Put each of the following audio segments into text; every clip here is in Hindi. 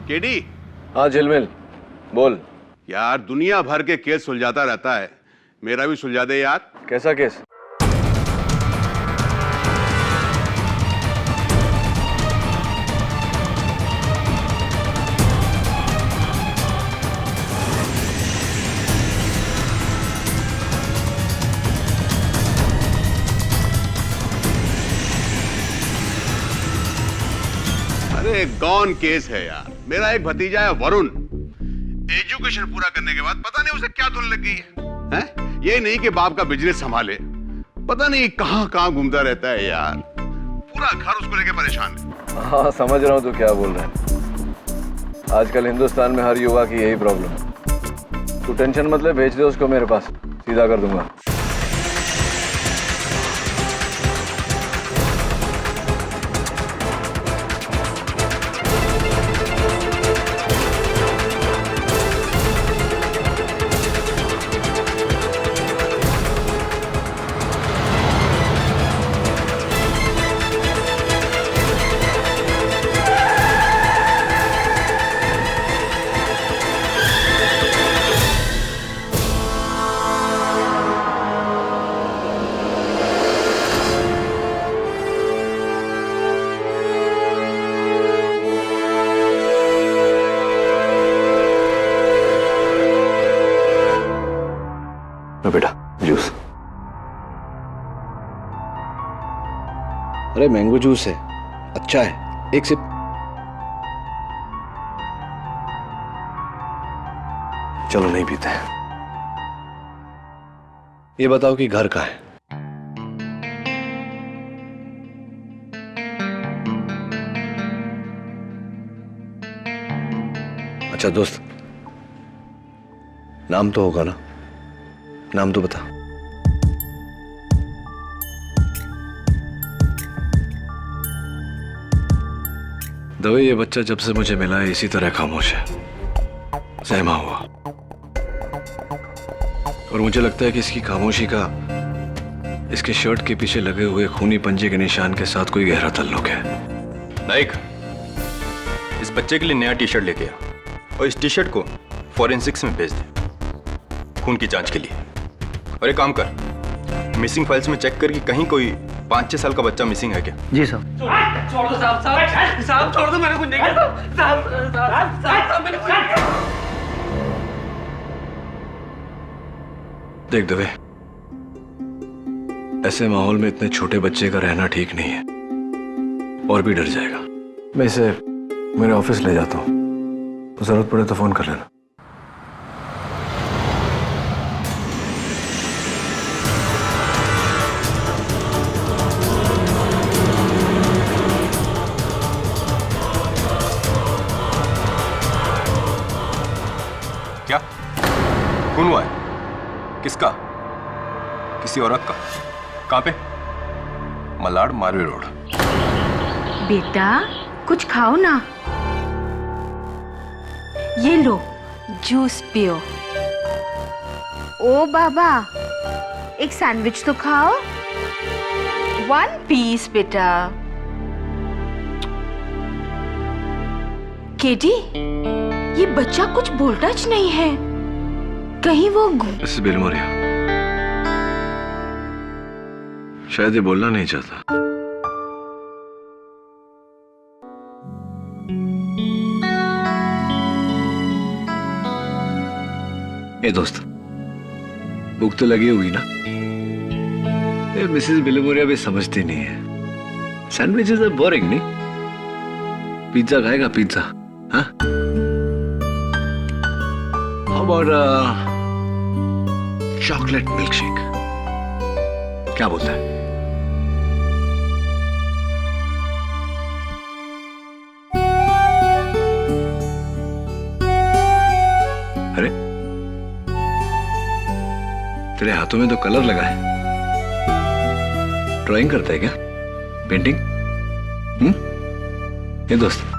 केडी। हाँ झिलमिल, बोल। यार दुनिया भर के केस सुलझाता रहता है, मेरा भी सुलझा दे यार। कैसा केस? अरे गॉन केस है यार। मेरा एक भतीजा है वरुण, एजुकेशन पूरा करने के बाद पता नहीं उसे क्या धुन लग गई है? ये नहीं कि बाप का बिजनेस संभाले, पता नहीं कहां कहां घूमता रहता है यार। पूरा घर उसको लेके परेशान है। हाँ समझ रहा हूँ तू क्या बोल रहा है। आजकल हिंदुस्तान में हर युवा की यही प्रॉब्लम है। तू टेंशन मत ले, भेज दे उसको मेरे पास, सीधा कर दूंगा। बेटा जूस। अरे मैंगो जूस है, अच्छा है, एक सिप। चलो नहीं पीते हैं। ये बताओ कि घर कहाँ है? अच्छा दोस्त, नाम तो होगा ना? नाम तो बता। दवे, ये बच्चा जब से मुझे मिला है इसी तरह खामोश है, सहमा हुआ। और मुझे लगता है कि इसकी खामोशी का इसके शर्ट के पीछे लगे हुए खूनी पंजे के निशान के साथ कोई गहरा ताल्लुक है। नाइक, इस बच्चे के लिए नया टी शर्ट लेके आ और इस टी शर्ट को फॉरेंसिक्स में भेज दे खून की जांच के लिए। और एक काम कर, मिसिंग फाइल्स में चेक कर कि कहीं कोई 5-6 साल का बच्चा मिसिंग है क्या? जी साहब। छोड़ दो साहब, साहब छोड़ दो, मैंने कुछ नहीं किया साहब, मैंने कुछ नहीं किया। देख दवे, ऐसे माहौल में इतने छोटे बच्चे का रहना ठीक नहीं है, और भी डर जाएगा। मैं इसे मेरे ऑफिस ले जाता हूँ, जरूरत पड़े तो फोन कर लेना। क्या खून हुआ है? किसका? किसी औरत का? कहां पे? मलाड मारवे रोड। बेटा कुछ खाओ ना, ये लो जूस पियो। ओ बाबा, एक सैंडविच तो खाओ, 1 पीस बेटा। केटी, ये बच्चा कुछ बोलता ज नहीं है, कहीं वो मिसेस बिलमोरिया, शायद ये बोलना नहीं चाहता। ए दोस्त, भूख तो लगी हुई ना? ये मिसेस बिलमोरिया भी समझती नहीं है। सैंडविचेस आर बोरिंग नहीं? पिज्जा खाएगा पिज्जा? हाँ? How about chocolate milkshake? क्या बोलता है? अरे तेरे हाथों में तो कलर लगा है, ड्राइंग करता है क्या? पेंटिंग? ये दोस्त,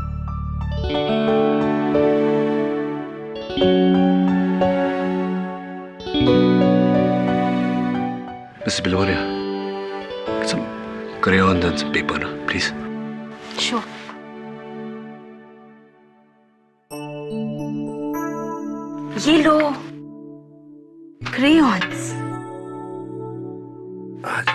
Miss Biloria, get some crayons and some paper, please. Sure. ये लो crayons. आजा।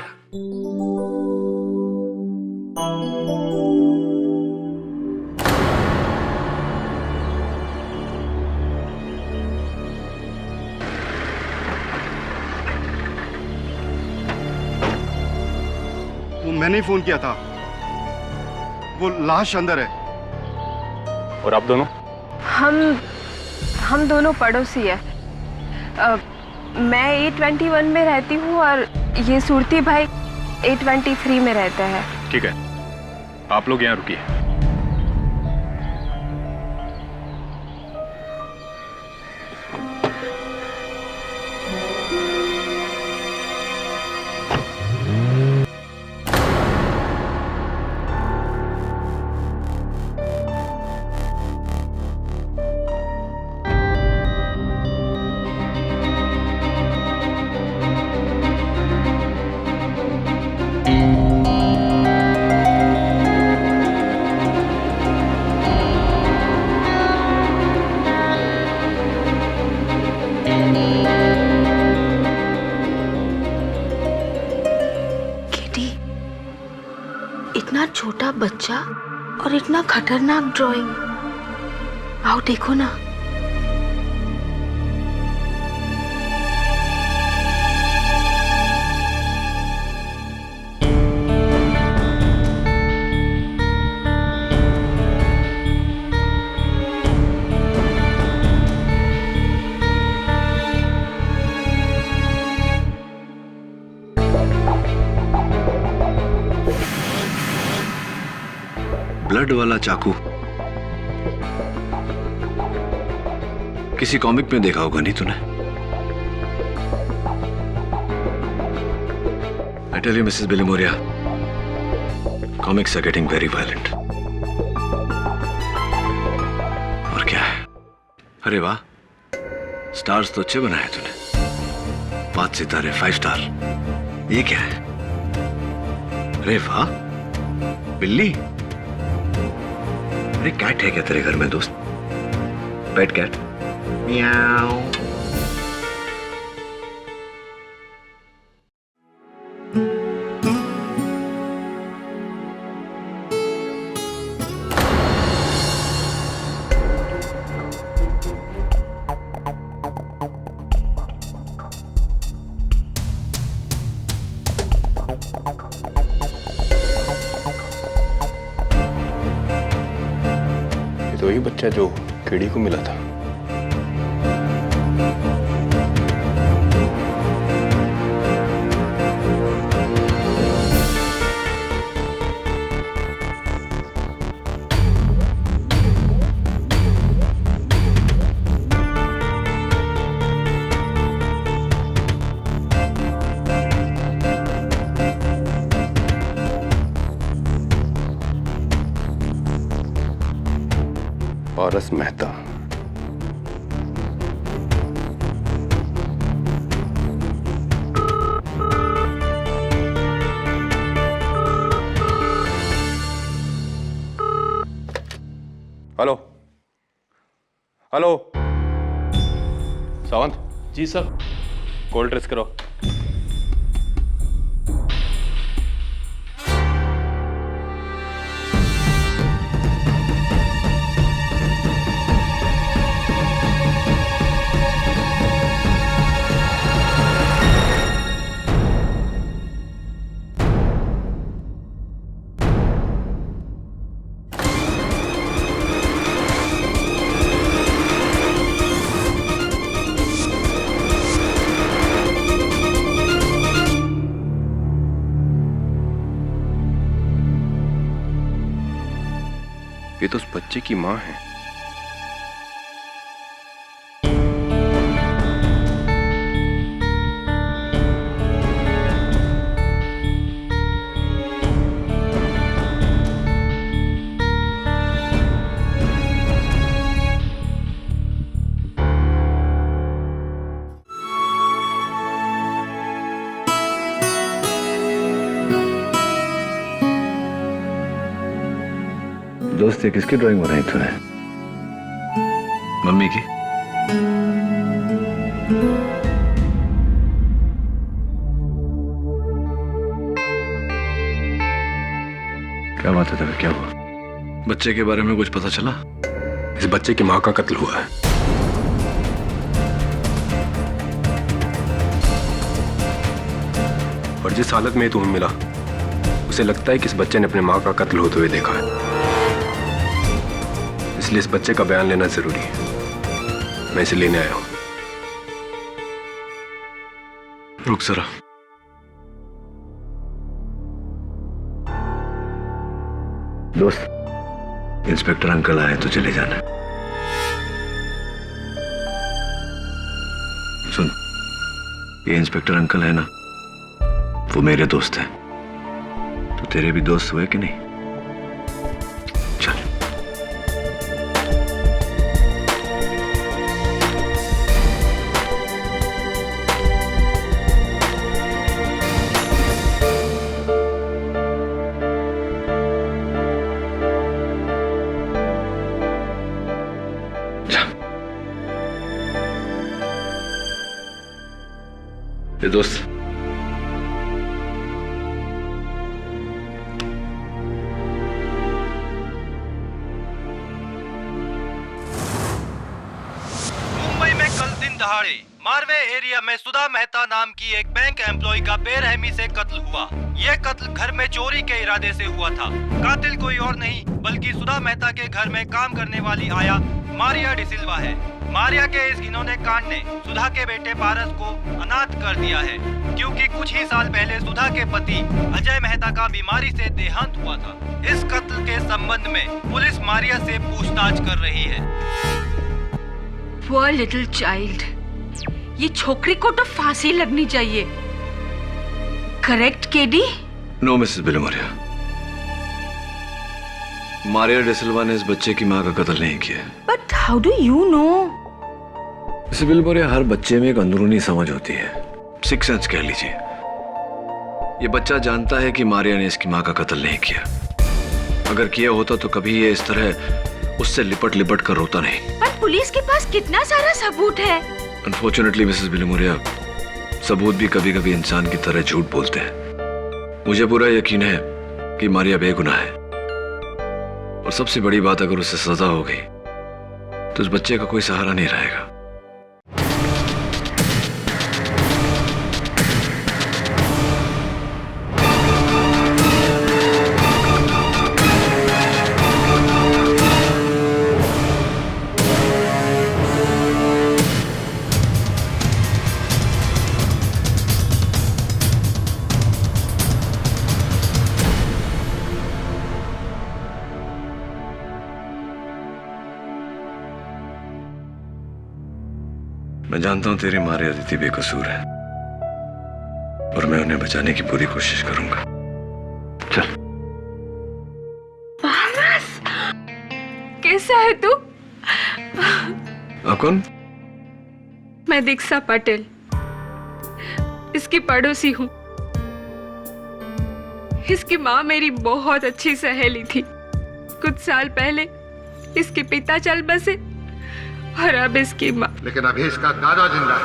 वो मैंने ही फोन किया था। वो लाश अंदर है। और आप दोनों? हम दोनों पड़ोसी है। मैं A21 में रहती हूँ और ये सुरती भाई A23 में रहता है। ठीक है, आप लोग यहाँ रुकिए। किटी, इतना छोटा बच्चा और इतना खतरनाक ड्राइंग। आओ देखो ना। ब्लड वाला चाकू किसी कॉमिक में देखा होगा नहीं तूने? I tell you, Mrs. Bilimoria, comics are getting very violent. और क्या है? अरे वाह, स्टार्स तो अच्छे बनाए तूने। 5 सितारे, 5 स्टार। ये क्या है? अरे वाह, बिल्ली। अरे कैट है क्या तेरे घर में दोस्त? पेट कैट? म्याऊ। तो वही बच्चा जो कीड़ी को मिला था। पारस मेहता। हेलो हेलो, सावंत जी सर। कॉल ट्रेस करो। ये तो उस बच्चे की माँ है। दोस्त ये किसकी ड्राइंग बनाई तूने? मम्मी की? क्या बात है तेरे, क्या हुआ? बच्चे के बारे में कुछ पता चला? इस बच्चे की माँ का कत्ल हुआ है। और जिस हालत में तुम्हें मिला, उसे लगता है कि इस बच्चे ने अपने माँ का कत्ल होते हुए देखा है। इसलिए इस बच्चे का बयान लेना जरूरी है। मैं इसे लेने आया हूं। रुक जरा। दोस्त, इंस्पेक्टर अंकल आए तो चले जाना। सुन, ये इंस्पेक्टर अंकल है ना, वो मेरे दोस्त हैं। तो तेरे भी दोस्त हुए कि नहीं? चल। ये दोस्त, मुंबई में कल दिन दहाड़े मारवे एरिया में सुधा मेहता नाम की एक बैंक एम्प्लॉय का बेरहमी से कत्ल हुआ। यह कत्ल घर में चोरी के इरादे से हुआ था। कातिल कोई और नहीं बल्कि सुधा मेहता के घर में काम करने वाली आया मारिया डिसिल्वा है। मारिया के इस घिनौने कांड ने सुधा के बेटे पारस को अनाथ कर दिया है, क्योंकि कुछ ही साल पहले सुधा के पति अजय मेहता का बीमारी से देहांत हुआ था। इस कत्ल के संबंध में पुलिस मारिया से पूछताछ कर रही है। Poor little child. ये छोकरी को तो फांसी लगनी चाहिए। Correct KD? No Mrs Bilimoria, Maria D'Silva ने इस बच्चे की मां का कत्ल नहीं किया। But how do you know? Mrs Bilimoria, हर बच्चे में एक अंदरूनी समझ होती है, सिक्स सेंस कह लीजिए। ये बच्चा जानता है कि मारिया ने इसकी मां का कत्ल नहीं किया। अगर किया होता तो कभी ये इस तरह उससे लिपट लिपट कर रोता नहीं। पर पुलिस के पास कितना सारा सबूत है। अनफॉर्चुनेटली मिसेस बिलमोरिया, सबूत भी कभी कभी इंसान की तरह झूठ बोलते हैं। मुझे पूरा यकीन है कि मारिया बेगुनाह है, और सबसे बड़ी बात, अगर उसे सजा हो गई तो उस बच्चे का कोई सहारा नहीं रहेगा। मैं जानता हूं तेरी माँ अदिति बेकसूर है, और मैं उन्हें बचाने की पूरी कोशिश करूंगा। चल। पारस, कैसा है तू? आप कौन? मैं दीक्षा पटेल, इसकी पड़ोसी हूँ। इसकी माँ मेरी बहुत अच्छी सहेली थी। कुछ साल पहले इसके पिता चल बसे और अब इसकी माँ। लेकिन अभी इसका दादा जिंदा है।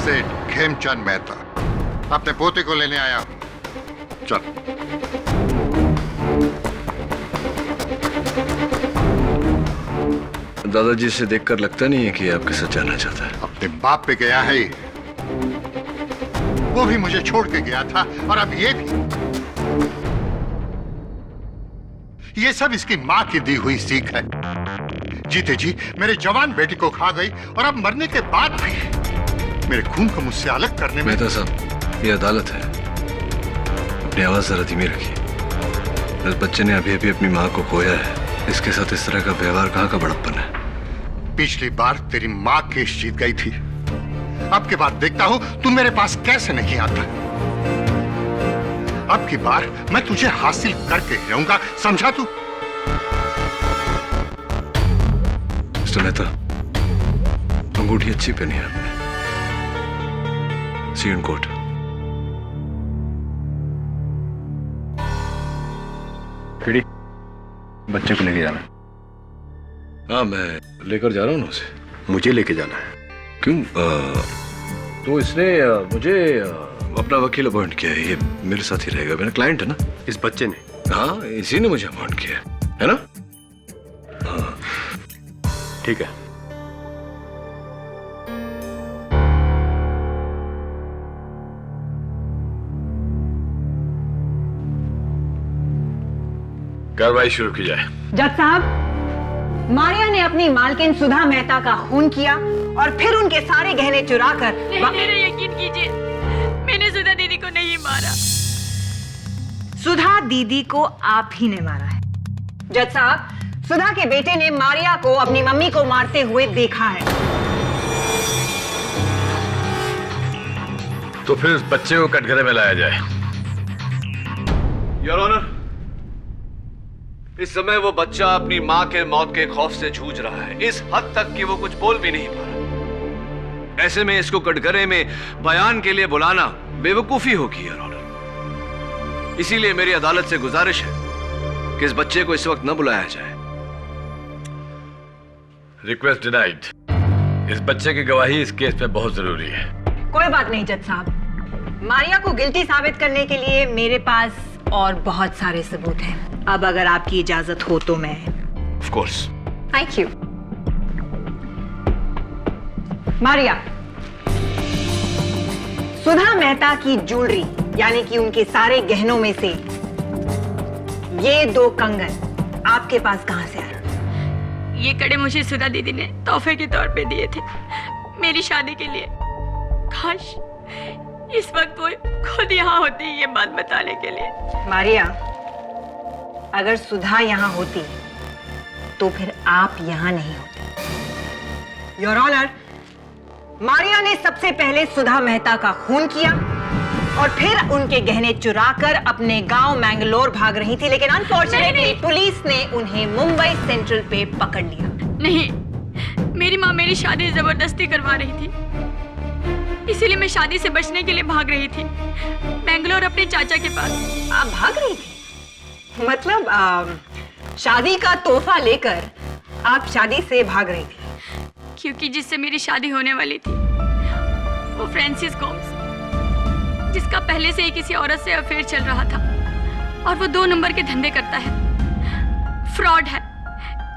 सेठ खेमचंद मेहता, अपने पोते को लेने आया हूं। चल। दादाजी से देखकर लगता नहीं है कि आपके साथ जाना चाहता है। अपने बाप पे गया है, वो भी मुझे छोड़ के गया था, और अब ये भी। ये सब इसकी मां की दी हुई सीख है। जीते जी मेरे जवान बेटी को खा गई, और अब मरने के बाद भी मेरे खून को मुझसे अलग करने में। मेहता साहब, ये अदालत है, अपनी आवाज जरा धीमी रखिए। इस बच्चे ने अभी अभी अपनी माँ को खोया है, इसके साथ इस तरह का व्यवहार कहाँ का बड़प्पन है। पिछली बार तेरी माँ केस जीत गई थी, अब की बार देखता हूं तू मेरे पास कैसे नहीं आता। अब की बार मैं तुझे हासिल करके रहूंगा, समझा तू? मिस्टर मेहता, अंगूठी अच्छी पहनी है आपने। सी यू इन कोर्ट। बच्चे को लेके जाना। हाँ, मैं लेकर जा रहा हूँ ना उसे। मुझे लेके जाना है। क्यों? तो इसने मुझे अपना वकील अपॉइंट किया है। ये मेरे साथ ही रहेगा, मेरा क्लाइंट है ना। इस बच्चे ने? हाँ, इसी ने मुझे अपॉइंट किया है ना। हाँ ठीक है। कार्रवाई शुरू की जाए। जज साहब, मारिया ने अपनी मालकिन सुधा मेहता का खून किया और फिर उनके सारे गहने चुरा कर मेरे यकीन कीजिए, मैंने सुधा दीदी को नहीं मारा। सुधा दीदी को आप ही ने मारा है। जज साहब, सुधा के बेटे ने मारिया को अपनी मम्मी को मारते हुए देखा है। तो फिर उस बच्चे को कटघरे में लाया जाए। योर ऑनर, इस समय वो बच्चा अपनी मां के मौत के खौफ से जूझ रहा है, इस हद तक कि वो कुछ बोल भी नहीं पा रहा। ऐसे में इसको कटघरे में बयान के लिए बुलाना बेवकूफी होगी योर ऑनर। इसीलिए मेरी अदालत से गुजारिश है कि इस बच्चे को इस वक्त न बुलाया जाए। Request denied. इस बच्चे की गवाही इस केस में बहुत जरूरी है। कोई बात नहीं जज साहब, मारिया को गिल्टी साबित करने के लिए मेरे पास और बहुत सारे सबूत हैं। अब अगर आपकी इजाजत हो तो मैं। Of course. Thank you. Maria, Sudha Mehta की ज्वेलरी यानी कि उनके सारे गहनों में से ये 2 कंगन आपके पास कहां से आए? ये कड़े मुझे सुधा दीदी ने तोहफे के तौर पे दिए थे मेरी शादी के लिए। काश इस वक्त वो खुद यहाँ होती ये बात बताने के लिए। मारिया, अगर सुधा यहाँ होती तो फिर आप यहाँ नहीं होते। योर ऑनर, मारिया ने सबसे पहले सुधा मेहता का खून किया और फिर उनके गहने चुराकर अपने गांव मैंगलोर भाग रही थी, लेकिन अनफॉर्चुनेटली पुलिस ने उन्हें मुंबई सेंट्रल पे पकड़ लिया। नहीं, मेरी माँ मेरी शादी जबरदस्ती करवा रही थी, इसीलिए मैं शादी से बचने के लिए भाग रही थी बेंगलोर अपने चाचा के पास। आप भाग रही थी? मतलब शादी का तोहफा लेकर आप शादी से भाग रही थी? क्योंकि जिससे मेरी शादी होने वाली थी वो फ्रांसिस गोम्स, जिसका पहले से ही किसी औरत से अफेयर चल रहा था और वो 2 नंबर के धंधे करता है, फ्रॉड है।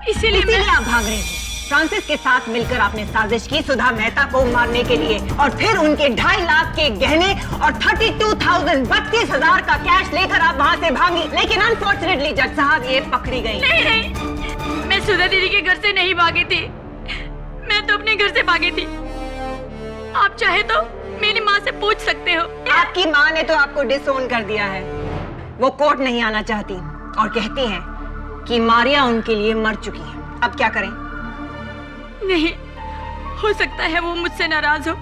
इसीलिए आप भाग रही थी। फ्रांसिस के साथ मिलकर आपने साजिश की सुधा मेहता को मारने के लिए और फिर उनके 2.5 लाख के गहने और 32,000 का कैश लेकर आप वहां से भागी, लेकिन अनफॉर्चुनेटली जज साहब ये पकड़ी गई। नहीं, मैं सुधा दीदी के घर से नहीं भागी थी, मैं तो अपने घर से भागी थी। आप चाहे तो मेरी माँ से पूछ सकते हो। आपकी माँ ने तो आपको डिसोन कर दिया है। वो कोर्ट नहीं आना चाहती और कहती हैं कि मारिया उनके लिए मर चुकी है। अब क्या करें? नहीं, हो सकता है वो मुझसे नाराज हो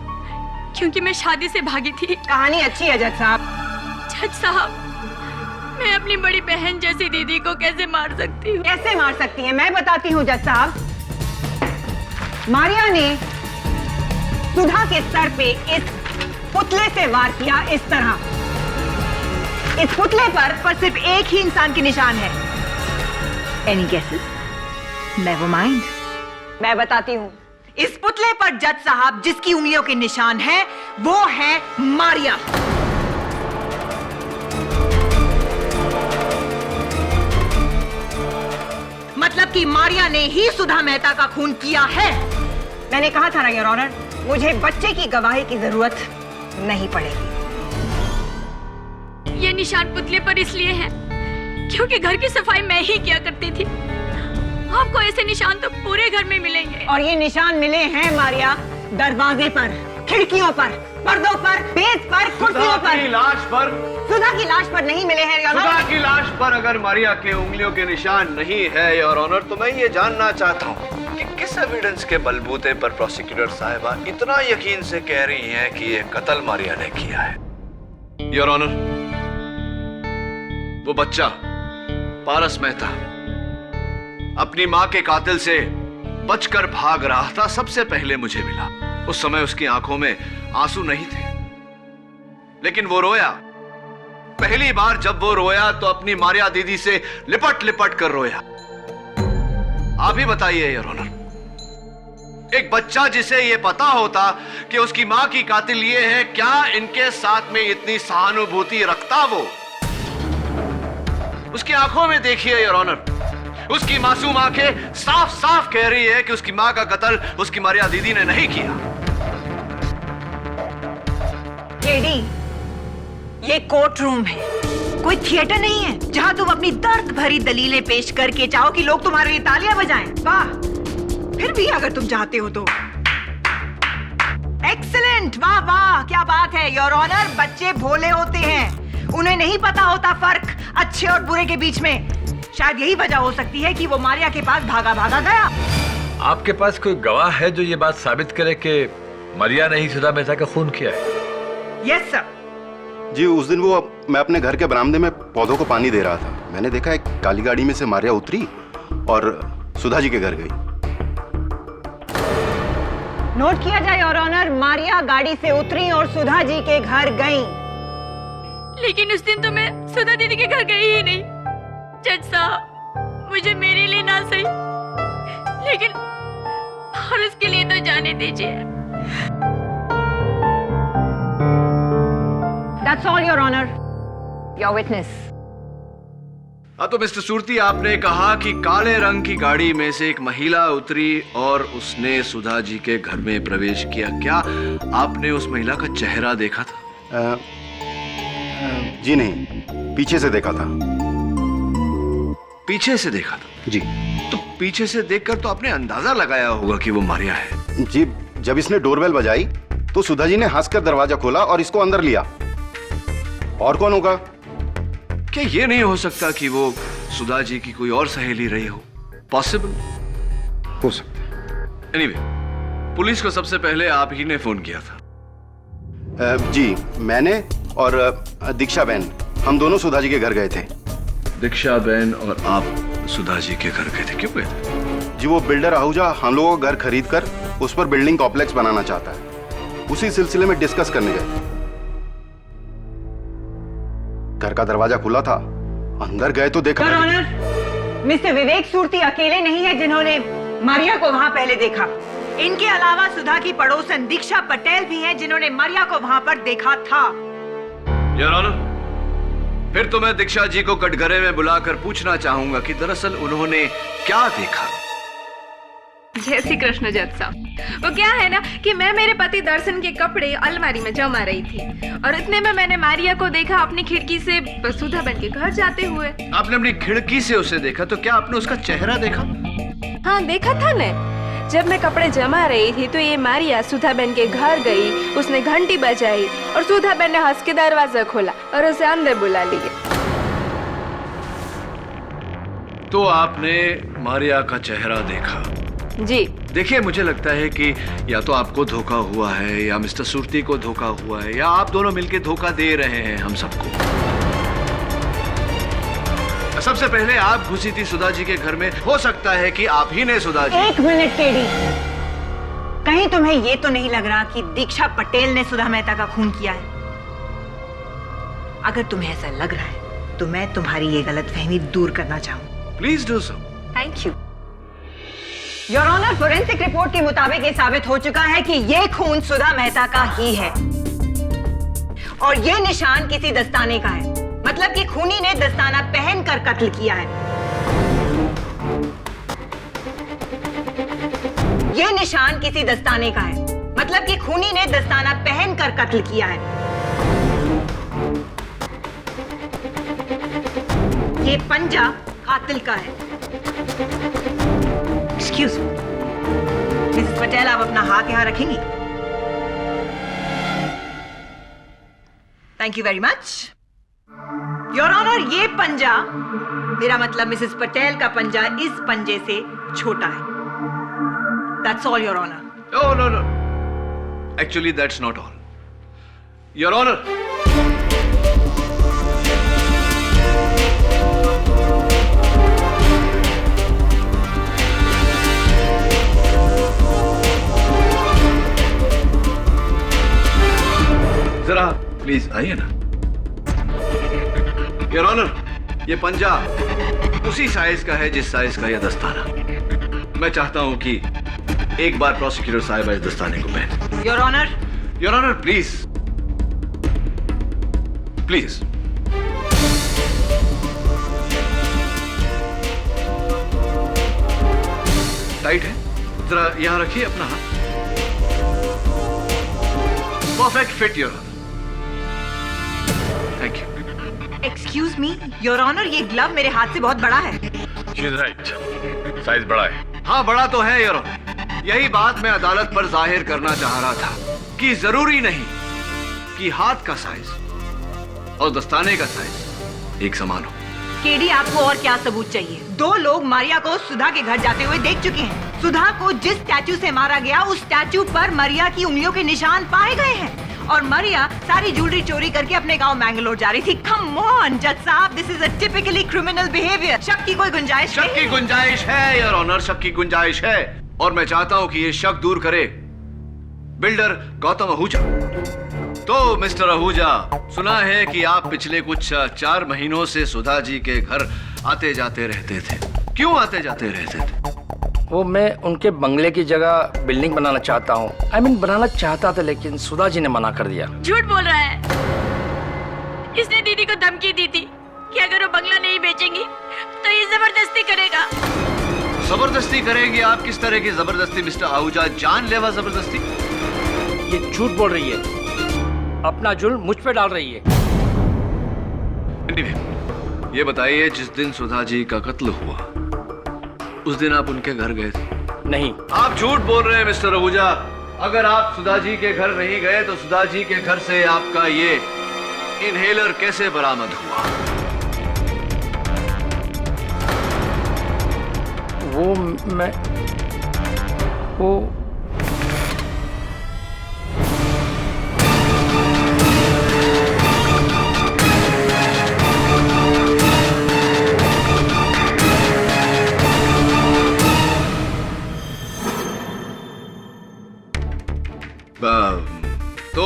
क्योंकि मैं शादी से भागी थी। कहानी अच्छी है जज साहब। जज साहब, मैं अपनी बड़ी बहन जैसी दीदी को कैसे मार सकती हूँ? कैसे मार सकती हैं? मैं बताती हूँ जज साहब। मारिया ने सुधा के सर पे इस पुतले से वार किया, इस तरह। इस पुतले पर सिर्फ एक ही इंसान के निशान है। Any guesses? Never mind. मैं बताती हूँ। इस पुतले पर जज साहब जिसकी उंगलियों के निशान है वो है मारिया। मतलब कि मारिया ने ही सुधा मेहता का खून किया है। मैंने कहा था ना योर ऑनर, मुझे बच्चे की गवाही की जरूरत नहीं पड़ेगी। ये निशान पुतले पर इसलिए है क्योंकि घर की सफाई मैं ही किया करती थी। आपको ऐसे निशान तो पूरे घर में मिलेंगे। और ये निशान मिले हैं मारिया दरवाजे पर, खिड़कियों पर, पर्दों पर, मेज पर, कुर्सियों पर। लाश पर? सुधा की लाश पर नहीं मिले हैं योर ऑनर। सुधा की लाश पर अगर मारिया के उंगलियों के निशान नहीं है योर ऑनर, तो मैं ये जानना चाहता हूँ कि किस एविडेंस के बलबूते पर प्रोसिक्यूटर साहिबा इतना यकीन से कह रही हैं कि ये कत्ल मारिया ने किया है। योर ऑनर, वो बच्चा पारस मेहता अपनी मां के कातिल से बचकर भाग रहा था, सबसे पहले मुझे मिला। उस समय उसकी आंखों में आंसू नहीं थे, लेकिन वो रोया। पहली बार जब वो रोया तो अपनी मारिया दीदी से लिपट लिपट कर रोया। आप ही बताइए योर ऑनर, एक बच्चा जिसे ये पता होता कि उसकी मां की कातिल ये है, क्या इनके साथ में इतनी सहानुभूति रखता वो? उसकी आंखों में देखिए योर ऑनर, उसकी मासूम आंखें साफ साफ कह रही है कि उसकी मां का कत्ल उसकी मारिया दीदी ने नहीं किया। केडी, ये कोर्ट रूम है, कोई थिएटर नहीं है जहां तुम अपनी दर्द भरी दलीलें पेश करके चाहो कि लोग तुम्हारे लिए तालियां बजाएं। वाह, फिर भी अगर तुम चाहते हो तो। एक्सीलेंट, वाह वाह, क्या बात है योर ऑनर। बच्चे भोले होते हैं, उन्हें नहीं पता होता फर्क अच्छे और बुरे के बीच में। शायद यही वजह हो सकती है कि वो मारिया के पास भागा भागा गया। आपके पास कोई गवाह है जो ये बात साबित करे कि मारिया ने ही सुधा मेहता का खून किया है? Yes sir. जी, उस दिन मैं अपने घर के बरामदे में पौधों को पानी दे रहा था। मैंने देखा एक काली गाड़ी में से मारिया उतरी और सुधा जी के घर गई। नोट किया जाए योर ऑनर, मारिया गाड़ी से उतरी और सुधा जी के घर गई। लेकिन उस दिन तो मैं सुधा दीदी के घर गई ही नहीं। जज साहब, मुझे मेरे लिए ना सही, लेकिन और उसके लिए तो जाने दीजिए। That's all, Your Honor. Your witness. तो मिस्टर सूरती, आपने कहा कि काले रंग की गाड़ी में से एक महिला उतरी और उसने सुधा जी के घर में प्रवेश किया। क्या आपने उस महिला का चेहरा देखा था? जी नहीं, पीछे से देखा था। पीछे से देखा था? जी। तो पीछे से देखकर तो आपने अंदाजा लगाया होगा कि वो मारिया है। जी, जब इसने डोरबेल बजाई तो सुधा जी ने हंसकर दरवाजा खोला और इसको अंदर लिया। और कौन होगा? क्या ये नहीं हो सकता कि वो सुधा जी की कोई और सहेली रही हो? पॉसिबल हो सकता। एनीवे, पुलिस को सबसे पहले आप ही ने फोन किया था। जी, मैंने और दीक्षा बहन, हम दोनों सुधा जी के घर गए थे। दीक्षा बहन और आप सुधा जी के घर गए थे? क्यों गए थे? जी, वो बिल्डर आहूजा हम लोगों का घर खरीद कर उस पर बिल्डिंग कॉम्प्लेक्स बनाना चाहता है। उसी सिलसिले में डिस्कस करने गए। घर का दरवाजा खुला था, अंदर गए तो देखा। योर ऑनर, मिस्टर विवेक सूरती अकेले नहीं है जिन्होंने मारिया को वहां पहले देखा। इनके अलावा सुधा की पड़ोसन दीक्षा पटेल भी हैं जिन्होंने मारिया को वहां पर देखा था। योर ऑनर, फिर तो मैं दीक्षा जी को कटघरे में बुलाकर पूछना चाहूंगा कि दरअसल उन्होंने क्या देखा। जय श्री कृष्ण जज साहब। वो क्या है ना कि मैं मेरे पति दर्शन के कपड़े अलमारी में जमा रही थी और इतने में मैंने मारिया को देखा अपनी खिड़की से सुधा बहन के घर जाते हुए। आपने अपनी खिड़की से उसे देखा, तो क्या आपने उसका चेहरा देखा? हाँ, देखा था ने। जब मैं कपड़े जमा रही थी तो ये मारिया सुधा बहन के घर गई, उसने घंटी बजाई और सुधा बहन ने हंस के दरवाजा खोला और उसे अंदर बुला लिया। तो आपने मारिया का चेहरा देखा? जी। देखिए, मुझे लगता है कि या तो आपको धोखा हुआ है या मिस्टर सूरती को धोखा हुआ है या आप दोनों मिलकर धोखा दे रहे हैं हम सबको। सबसे पहले आप घुसी थी सुधा जी के घर में, हो सकता है कि आप ही ने सुधा जी। एक मिनट केडी, कहीं तुम्हें ये तो नहीं लग रहा कि दीक्षा पटेल ने सुधा मेहता का खून किया है? अगर तुम्हें ऐसा लग रहा है तो मैं तुम्हारी ये गलतफहमी दूर करना चाहूँ। Please do so. Thank you. Your honour, forensic report के मुताबिक ये साबित हो चुका है कि ये खून सुधा मेहता का ही है और ये निशान किसी दस्ताने का है। मतलब कि खूनी ने दस्ताना पहनकर कत्ल किया है। ये निशान किसी दस्ताने का है, मतलब कि खूनी ने दस्ताना पहनकर कत्ल किया है। ये पंजा कातिल का है। एक्सक्यूज मी, मिसेस पटेल, आप अपना हाथ यहां रखेंगी? Thank you very much. Your honour, ये पंजा, मेरा मतलब मिसेस पटेल का पंजा, इस पंजे से छोटा है। That's all, Your Honor. Oh, no, no. Actually, that's not all. Your Honor. जरा प्लीज आइए ना। योर ऑनर, ये पंजा उसी साइज का है जिस साइज का यह दस्ताना। मैं चाहता हूं कि एक बार प्रोसिक्यूटर साहिबा इस दस्ताने को पहने। Your honour. Your honour please please. Tight है, जरा यहां रखिए अपना हाथ। Perfect fit your honour. Thank you. Excuse me your honour, ये ग्लव मेरे हाथ से बहुत बड़ा है। शी इज राइट, साइज बड़ा है। हाँ बड़ा तो है योर ऑनर। यही बात मैं अदालत पर जाहिर करना चाह रहा था कि जरूरी नहीं कि हाथ का साइज और दस्ताने का साइज एक समान हो। केडी, आपको और क्या सबूत चाहिए? 2 लोग मारिया को सुधा के घर जाते हुए देख चुके हैं। सुधा को जिस स्टैचू से मारा गया उस स्टैचू पर मारिया की उंगलियों के निशान पाए गए हैं और मारिया सारी ज्वेलरी चोरी करके अपने गांव मैंगलोर जा रही थी। कम ऑन जज साहब, this is a typically criminal behaviour. शक की कोई गुंजाइश शक की गुंजाइश है योर ऑनर, शक की गुंजाइश है और मैं चाहता हूं कि ये शक दूर करे बिल्डर गौतम आहूजा। तो मिस्टर आहूजा, सुना है कि आप पिछले कुछ 4 महीनों से सुधा जी के घर आते जाते रहते थे। क्यों आते जाते रहते थे? वो मैं उनके बंगले की जगह बिल्डिंग बनाना चाहता हूँ। I mean, बनाना चाहता था लेकिन सुधा जी ने मना कर दिया। झूठ बोल रहा है। इसने दीदी को धमकी दी थी कि अगर वो बंगला नहीं बेचेंगी तो ये जबरदस्ती करेगा। जबरदस्ती करेंगे? आप किस तरह की जबरदस्ती मिस्टर आहूजा? जानलेवा जबरदस्ती? ये झूठ बोल रही है, अपना जुल्म मुझ पे डाल रही है। ये बताइए, जिस दिन सुधा जी का कत्ल हुआ उस दिन आप उनके घर गए थे? नहीं। आप झूठ बोल रहे हैं मिस्टर आहूजा। अगर आप सुधा जी के घर नहीं गए तो सुधा जी के घर से आपका ये इनहेलर कैसे बरामद हुआ? वो तो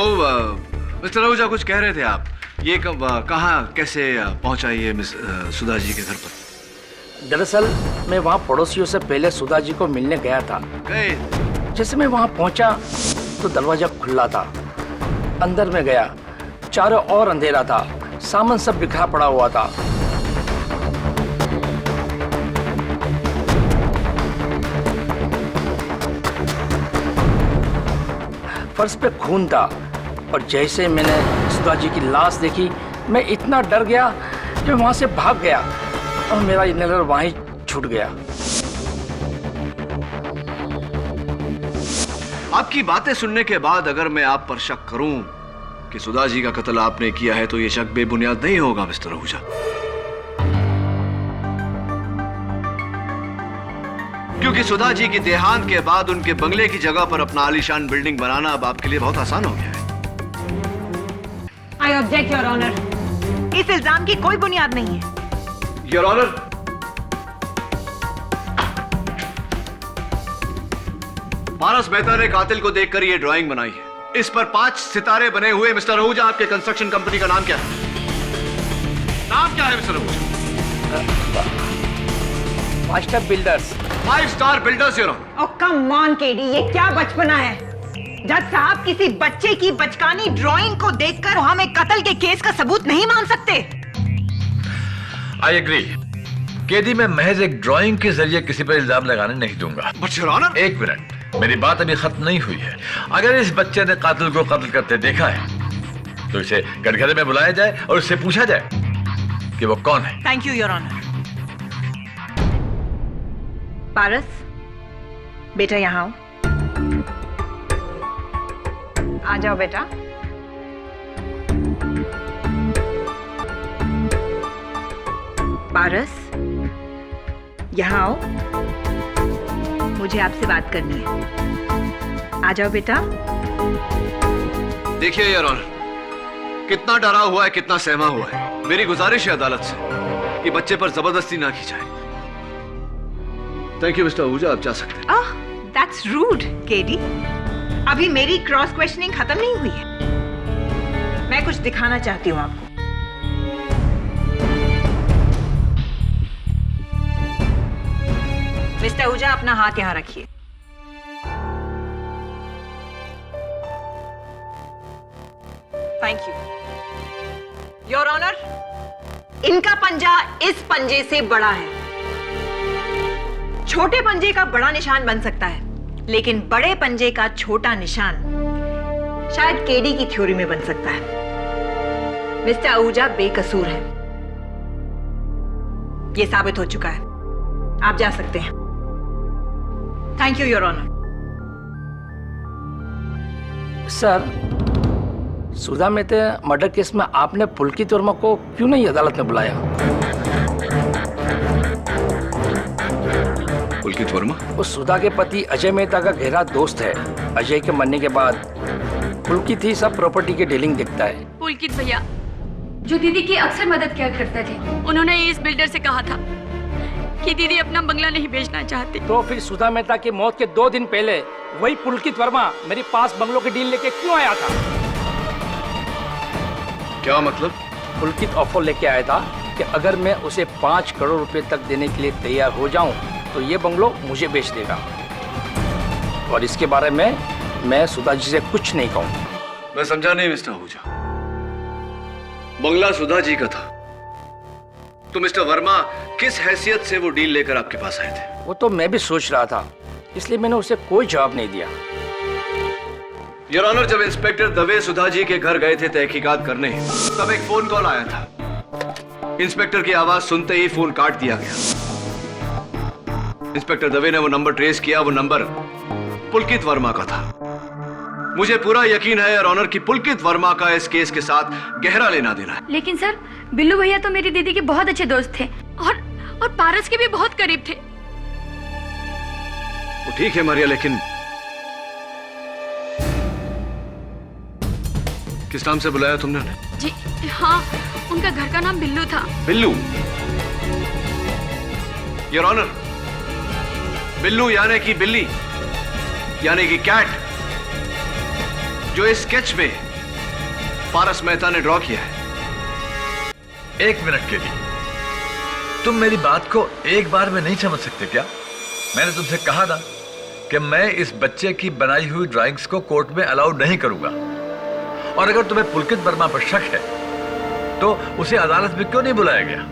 मिस्टर आहूजा कुछ कह रहे थे आप। ये कहाँ कैसे पहुंचा ये मिस सुधा जी के घर पर? दरअसल मैं वहाँ पड़ोसियों से पहले सुधा जी को मिलने गया था। जैसे मैं वहाँ पहुँचा तो दरवाजा खुला था। अंदर में गया, चारों ओर अंधेरा था, सामान सब बिखरा पड़ा हुआ था। फर्श पे खून था और जैसे मैंने सुधा जी की लाश देखी मैं इतना डर गया कि वहां से भाग गया और मेरा इनहेलर वहीं छूट गया। आपकी बातें सुनने के बाद अगर मैं आप पर शक करूं कि सुधा जी का कत्ल आपने किया है तो ये शक बेबुनियाद नहीं होगा मिस्टर आहूजा, क्योंकि सुधा जी की देहांत के बाद उनके बंगले की जगह पर अपना आलीशान बिल्डिंग बनाना अब आपके लिए बहुत आसान हो गया है। आई ऑब्जेक्ट योर ऑनर, इस इल्जाम की कोई बुनियाद नहीं है। योर ऑनर, पारस मेहता ने कातिल को देखकर ये ड्राइंग बनाई है। इस पर 5 सितारे बने हुए। मिस्टर आहूजा, आपके कंस्ट्रक्शन कंपनी का नाम क्या है? नाम क्या है Mr Ahuja? 5 star builders. 5 star builders your honour. Oh come on KD, ये क्या बचपना है? जज साहब, किसी बच्चे की बचकानी ड्राइंग को देखकर हम एक कत्ल के केस का सबूत नहीं मान सकते। I agree. केडी, मैं महज एक ड्राइंग के जरिए किसी पर इल्जाम लगाने नहीं दूंगा। बट योर ऑनर, एक मिनट, मेरी बात अभी खत्म नहीं हुई है। अगर इस बच्चे ने कातिल को कत्ल करते देखा है तो इसे कटघरे में बुलाया जाए और उससे पूछा जाए कि वो कौन है। Thank you your honour. Paras, बेटा यहाँ आओ। आ जाओ बेटा। पारस, यहाँ आओ, मुझे आपसे बात करनी है। आ जाओ बेटा। देखिए योर ऑनर, कितना डरा हुआ है, कितना सहमा हुआ है। मेरी गुजारिश है अदालत से कि बच्चे पर जबरदस्ती ना की जाए। थैंक यू मिस्टर आहूजा, आप जा सकते हैं। ओह, दैट्स रूड केडी। अभी मेरी क्रॉस क्वेश्चनिंग खत्म नहीं हुई है। मैं कुछ दिखाना चाहती हूँ आपको। मिस्टर आहूजा, अपना हाथ यहाँ रखिए। थैंक यू योर ऑनर, इनका पंजा इस पंजे से बड़ा है। छोटे पंजे का बड़ा निशान बन सकता है, लेकिन बड़े पंजे का छोटा निशान शायद केडी की थ्योरी में बन सकता है। मिस्टर आहूजा बेकसूर है, यह साबित हो चुका है। आप जा सकते हैं। Thank you your honour. Sir, Sudha Mehta murder case में आपने पुलकित वर्मा को क्यों नहीं अदालत में बुलाया? पुलकित वर्मा? वो सुधा के पति अजय मेहता का गहरा दोस्त है। अजय के मरने के बाद पुलकित ही सब प्रॉपर्टी के डीलिंग देखता है। पुलकित भैया जो दीदी की अक्सर मदद किया करते थे, उन्होंने इस बिल्डर से कहा था कि दीदी अपना बंगला नहीं बेचना चाहती। तो फिर सुधा मेहता की मौत के 2 दिन पहले वही पुलकित वर्मा मेरे पास बंगलों की डील लेके क्यों आया था? क्या मतलब? पुलकित ऑफर लेके आया था कि अगर मैं उसे 5 करोड़ रुपए तक देने के लिए तैयार हो जाऊं तो ये बंगलो मुझे बेच देगा, और इसके बारे में मैं सुधा जी से कुछ नहीं कहूंगा। मैं समझा नहीं मिस्टर आहूजा। बंगला सुधा जी का था, तो मिस्टर वर्मा किस हैसियत से वो डील लेकर आपके पास आए थे? वो तो मैं भी सोच रहा था, इसलिए मैंने उसे कोई जवाब नहीं दिया। योर ऑनर, जब इंस्पेक्टर दवे सुधा जी के घर गए थे तहकीकात करने, तब एक फोन कॉल आया था। इंस्पेक्टर की आवाज सुनते ही फोन काट दिया गया। इंस्पेक्टर दवे ने वो नंबर ट्रेस किया। वो नंबर पुलकित वर्मा का था। मुझे पूरा यकीन है योर ऑनर कि पुलकित वर्मा का इस केस के साथ गहरा लेना देना है। लेकिन सर, बिल्लू भैया तो मेरी दीदी के बहुत अच्छे दोस्त थे और पारस के भी बहुत करीब थे। वो ठीक है मारिया, लेकिन किस नाम से बुलाया तुमने उन्हें? जी हाँ, उनका घर का नाम बिल्लू था। बिल्लू? योर ऑनर, बिल्लू यानी कि बिल्ली, यानी कि कैट, जो इस स्केच में पारस मेहता ने ड्रॉ किया है। 1 मिनट के लिए तुम मेरी बात को एक बार में नहीं समझ सकते क्या? मैंने तुमसे कहा था कि मैं इस बच्चे की बनाई हुई ड्राइंग्स को कोर्ट में अलाउड नहीं करूंगा, और अगर तुम्हें पुलकित वर्मा पर शक है तो उसे अदालत में क्यों नहीं बुलाया गया?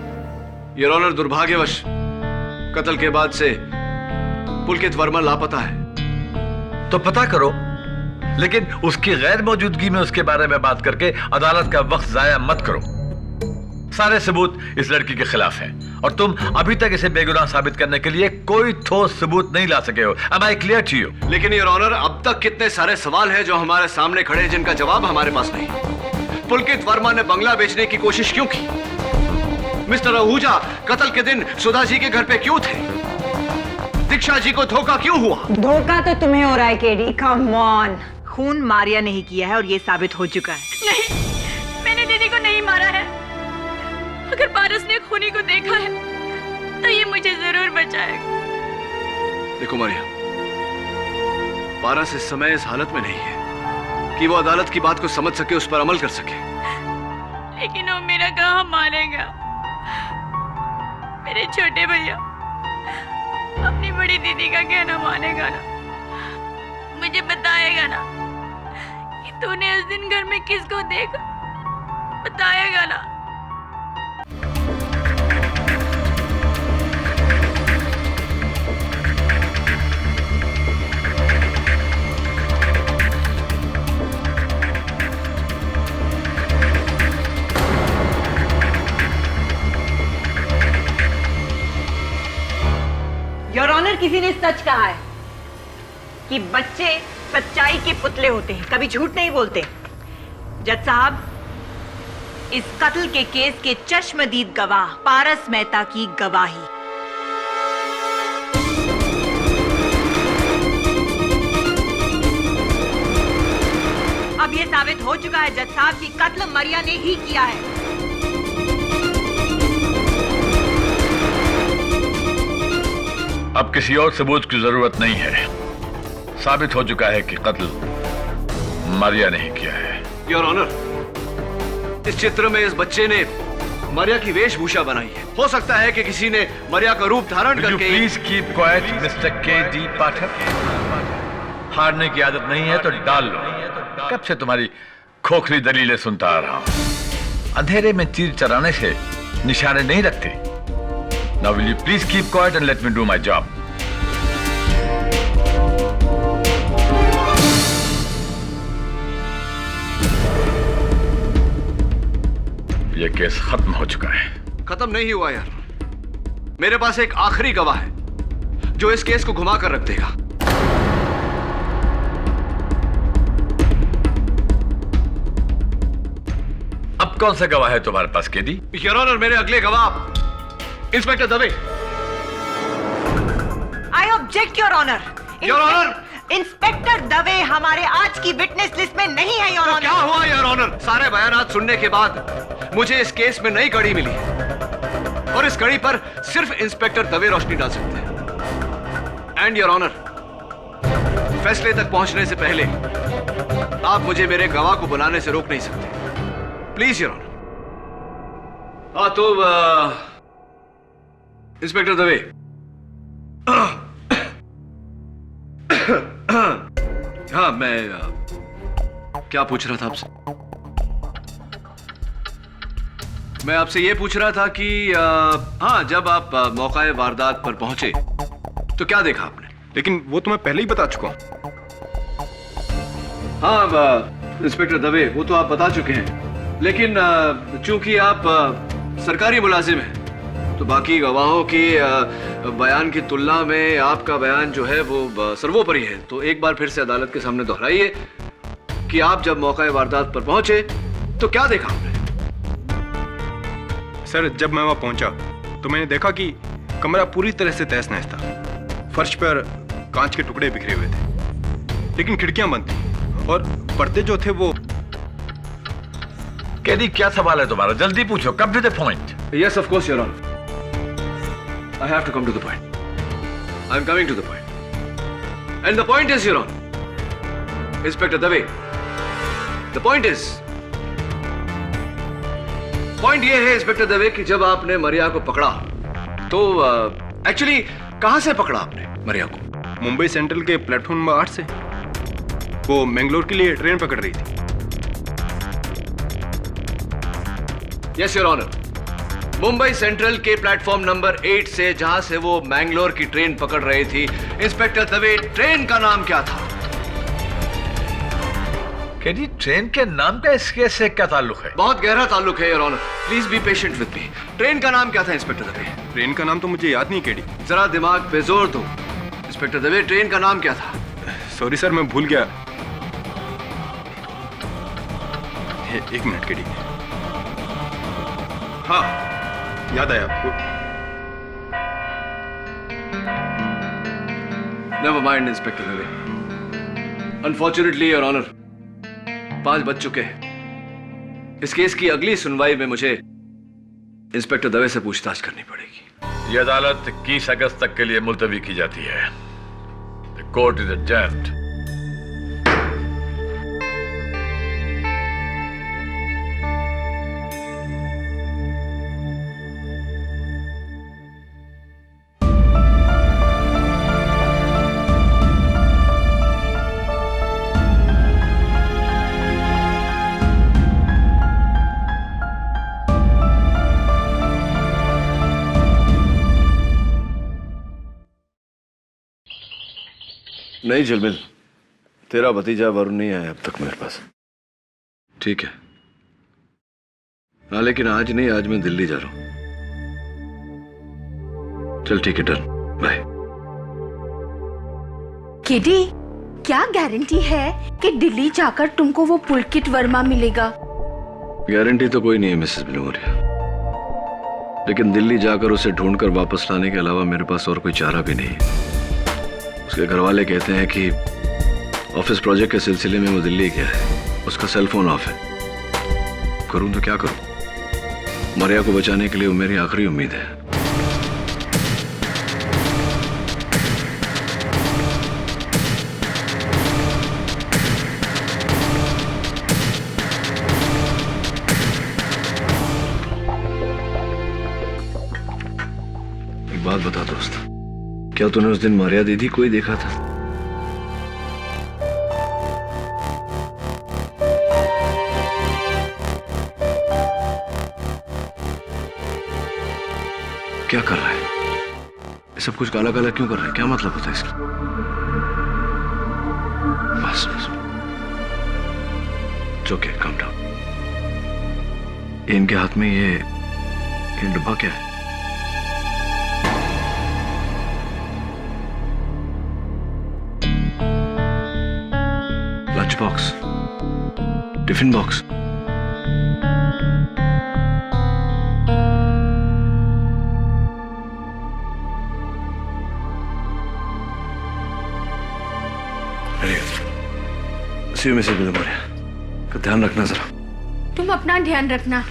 योर ऑनर, दुर्भाग्यवश कत्ल के बाद से पुलकित वर्मा लापता है। तो पता करो, लेकिन उसकी गैर मौजूदगी में उसके बारे में बात करके अदालत का वक्त जाया मत करो। सारे सबूत इस लड़की के खिलाफ हैं और तुम अभी तक इसे बेगुनाह साबित करने के लिए कोई ठोस सबूत नहीं ला सके हो। Am I clear to you? लेकिन योर ऑनर, अब तक कितने सारे सवाल हैं जो हमारे सामने खड़े हैं जिनका जवाब हमारे पास नहीं। पुलकित वर्मा ने बंगला बेचने की कोशिश क्यों की? मिस्टर आहूजा कत्ल के दिन सुधा जी के घर पे क्यों थे? दीक्षा जी को धोखा क्यों हुआ? धोखा तो तुम्हें हो रहा है केडी, कम ऑन। खून मारिया नहीं किया है और ये साबित हो चुका है। नहीं, मैंने दीदी को नहीं मारा है। अगर पारस ने खूनी को देखा है तो ये मुझे जरूर बचाएगा। देखो मारिया, पारस इस समय इस हालत में नहीं है कि वो अदालत की बात को समझ सके, उस पर अमल कर सके। लेकिन वो मेरा कहाँ मानेगा? मेरे छोटे भैया अपनी बड़ी दीदी का कहना मानेगा ना? मुझे बताएगा ना कि तूने उस दिन घर में किसको देखा? बताएगा ना? योर ऑनर, किसी ने सच कहा है कि बच्चे सच्चाई के पुतले होते हैं, कभी झूठ नहीं बोलते। जज साहब, इस कत्ल के केस के चश्मदीद गवाह पारस मेहता की गवाही। अब यह साबित हो चुका है जज साहब कि कत्ल मारिया ने ही किया है। अब किसी और सबूत की जरूरत नहीं है। साबित हो चुका है कि कत्ल मारिया ने ही किया है। योर ऑनर, इस चित्र में इस बच्चे ने मारिया की वेशभूषा बनाई है। हो सकता है कि किसी ने मारिया का रूप धारण करके। Please keep quiet mister KD. Pathak. हारने की आदत नहीं है तो डाल लो। कब से तुम्हारी खोखली दलीलें सुनता आ रहा हूं। अंधेरे में तीर चलाने से निशाने नहीं रखते। Now will you please keep quiet and let me do my job. ये केस खत्म हो चुका है। खत्म नहीं हुआ यार। मेरे पास एक आखिरी गवाह है जो इस केस को घुमा कर रख देगा। अब कौन सा गवाह है तुम्हारे पास केडी? योर ऑनर, मेरे अगले गवाह inspector Dave. I object your honour. Your honour, inspector Dave हमारे आज की विटनेस लिस्ट में नहीं है योर ऑनर। क्या हुआ योर ऑनर? सारे बयानात सुनने के बाद मुझे इस केस में नई कड़ी मिली है और इस कड़ी पर सिर्फ इंस्पेक्टर दवे रोशनी डाल सकते हैं। एंड योर ऑनर, फैसले तक पहुंचने से पहले आप मुझे मेरे गवाह को बुलाने से रोक नहीं सकते। Please your honour. हाँ तो इंस्पेक्टर दवे, हाँ मैं क्या पूछ रहा था आपसे? मैं आपसे ये पूछ रहा था कि हाँ, जब आप मौका वारदात पर पहुंचे तो क्या देखा आपने? लेकिन वो तो मैं पहले ही बता चुका हूं। हाँ इंस्पेक्टर दवे, वो तो आप बता चुके हैं, लेकिन चूंकि आप सरकारी मुलाजिम हैं तो बाकी गवाहों के बयान की तुलना में आपका बयान जो है वो सर्वोपरि है। तो एक बार फिर से अदालत के सामने दोहराइए कि आप जब मौका वारदात पर पहुंचे तो क्या देखा आपने? सर, जब मैं वहां पहुंचा तो मैंने देखा कि कमरा पूरी तरह से तहस नहस था। फर्श पर कांच के टुकड़े बिखरे हुए थे, लेकिन खिड़कियां बंद थी और पर्दे जो थे वो। केडी, क्या सवाल है तुम्हारा? जल्दी पूछो, come to the point. Yes, of course, Your Honor. I have to come to the point. I'm coming to the point. And the point is, Your Honor, Inspector Dave, the point is, point ये है इंस्पेक्टर दवे कि जब आपने मरिया को पकड़ा तो एक्चुअली कहां से पकड़ा आपने मरिया को? मुंबई सेंट्रल के प्लेटफॉर्म नंबर 8 से। वो मैंगलोर के लिए ट्रेन पकड़ रही थी। Yes your honour, Mumbai central के प्लेटफॉर्म नंबर 8 से, जहां से वो मैंगलोर की ट्रेन पकड़ रही थी। इंस्पेक्टर दवे, ट्रेन का नाम क्या था? केडी, ट्रेन के नाम का इस केस से क्या ताल्लुक है? बहुत गहरा ताल्लुक है your honour, please be patient with me. Train का नाम क्या था इंस्पेक्टर दवे? ट्रेन का नाम तो मुझे याद नहीं केडी। जरा दिमाग पे जोर दो इंस्पेक्टर दवे, ट्रेन का नाम क्या था? सॉरी सर, मैं भूल गया। एक मिनट केडी। हाँ, याद आया आपको। Never mind inspector Dave, unfortunately your honour 5 बज चुके हैं। इस केस की अगली सुनवाई में मुझे इंस्पेक्टर दवे से पूछताछ करनी पड़ेगी। यह अदालत 21 अगस्त तक के लिए मुलतवी की जाती है। The court is adjourned. नहीं झिलमिल, तेरा भतीजा वरुण नहीं आया अब तक मेरे पास। ठीक है, हाँ लेकिन आज नहीं, आज मैं दिल्ली जा रहा हूं। चल ठीक है, डन, बाय। केडी, क्या गारंटी है कि दिल्ली जाकर तुमको वो पुलकित वर्मा मिलेगा? गारंटी तो कोई नहीं है मिसेस बिलोरिया, लेकिन दिल्ली जाकर उसे ढूंढकर वापस लाने के अलावा मेरे पास और कोई चारा भी नहीं है। उसके घर वाले कहते हैं कि ऑफिस प्रोजेक्ट के सिलसिले में वो दिल्ली गया है, उसका सेल फोन ऑफ है। करूं तो क्या करूं? मरिया को बचाने के लिए वो मेरी आखिरी उम्मीद है। एक बात बता दोस्त, क्या तूने उस दिन मारिया दीदी को ही देखा था? क्या कर रहा है? ये सब कुछ काला काला क्यों कर रहा है? क्या मतलब होता है इसका? बस बस, ओके, काम डाउन। इनके हाथ में ये डब्बा क्या है? Lunch box, tiffin box. See you Mrs Bilimoria, का ध्यान रखना जरा। तुम अपना ध्यान रखना।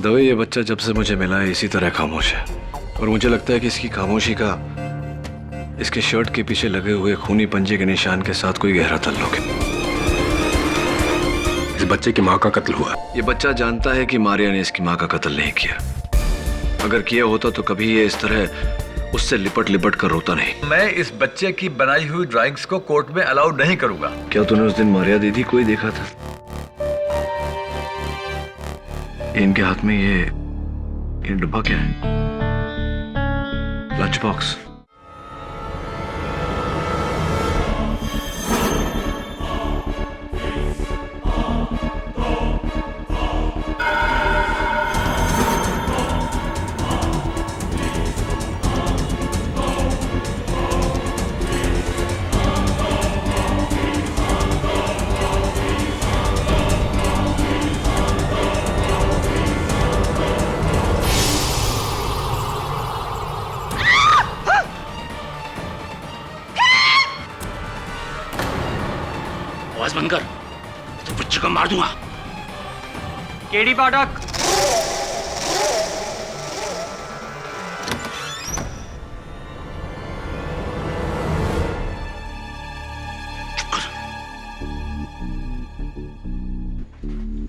दवे, ये बच्चा जब से मुझे मिला है इसी तरह खामोश है, और मुझे लगता है कि इसकी खामोशी का इसके शर्ट के पीछे लगे हुए खूनी पंजे के निशान के साथ कोई गहरा ताल्लुक है। इस बच्चे की माँ का कत्ल हुआ। ये बच्चा जानता है कि मारिया ने इसकी माँ का कत्ल नहीं किया। अगर किया होता तो कभी ये इस तरह उससे लिपट लिपट कर रोता नहीं। मैं इस बच्चे की बनाई हुई ड्राइंग्स को कोर्ट में अलाउड नहीं करूंगा। क्या तूने उस दिन मारिया दीदी को ही देखा था? इनके हाथ में ये डब्बा क्या है? Lunch box. आवाज बंद कर, तो बच्चे को मार दूंगा। केडी पाठक,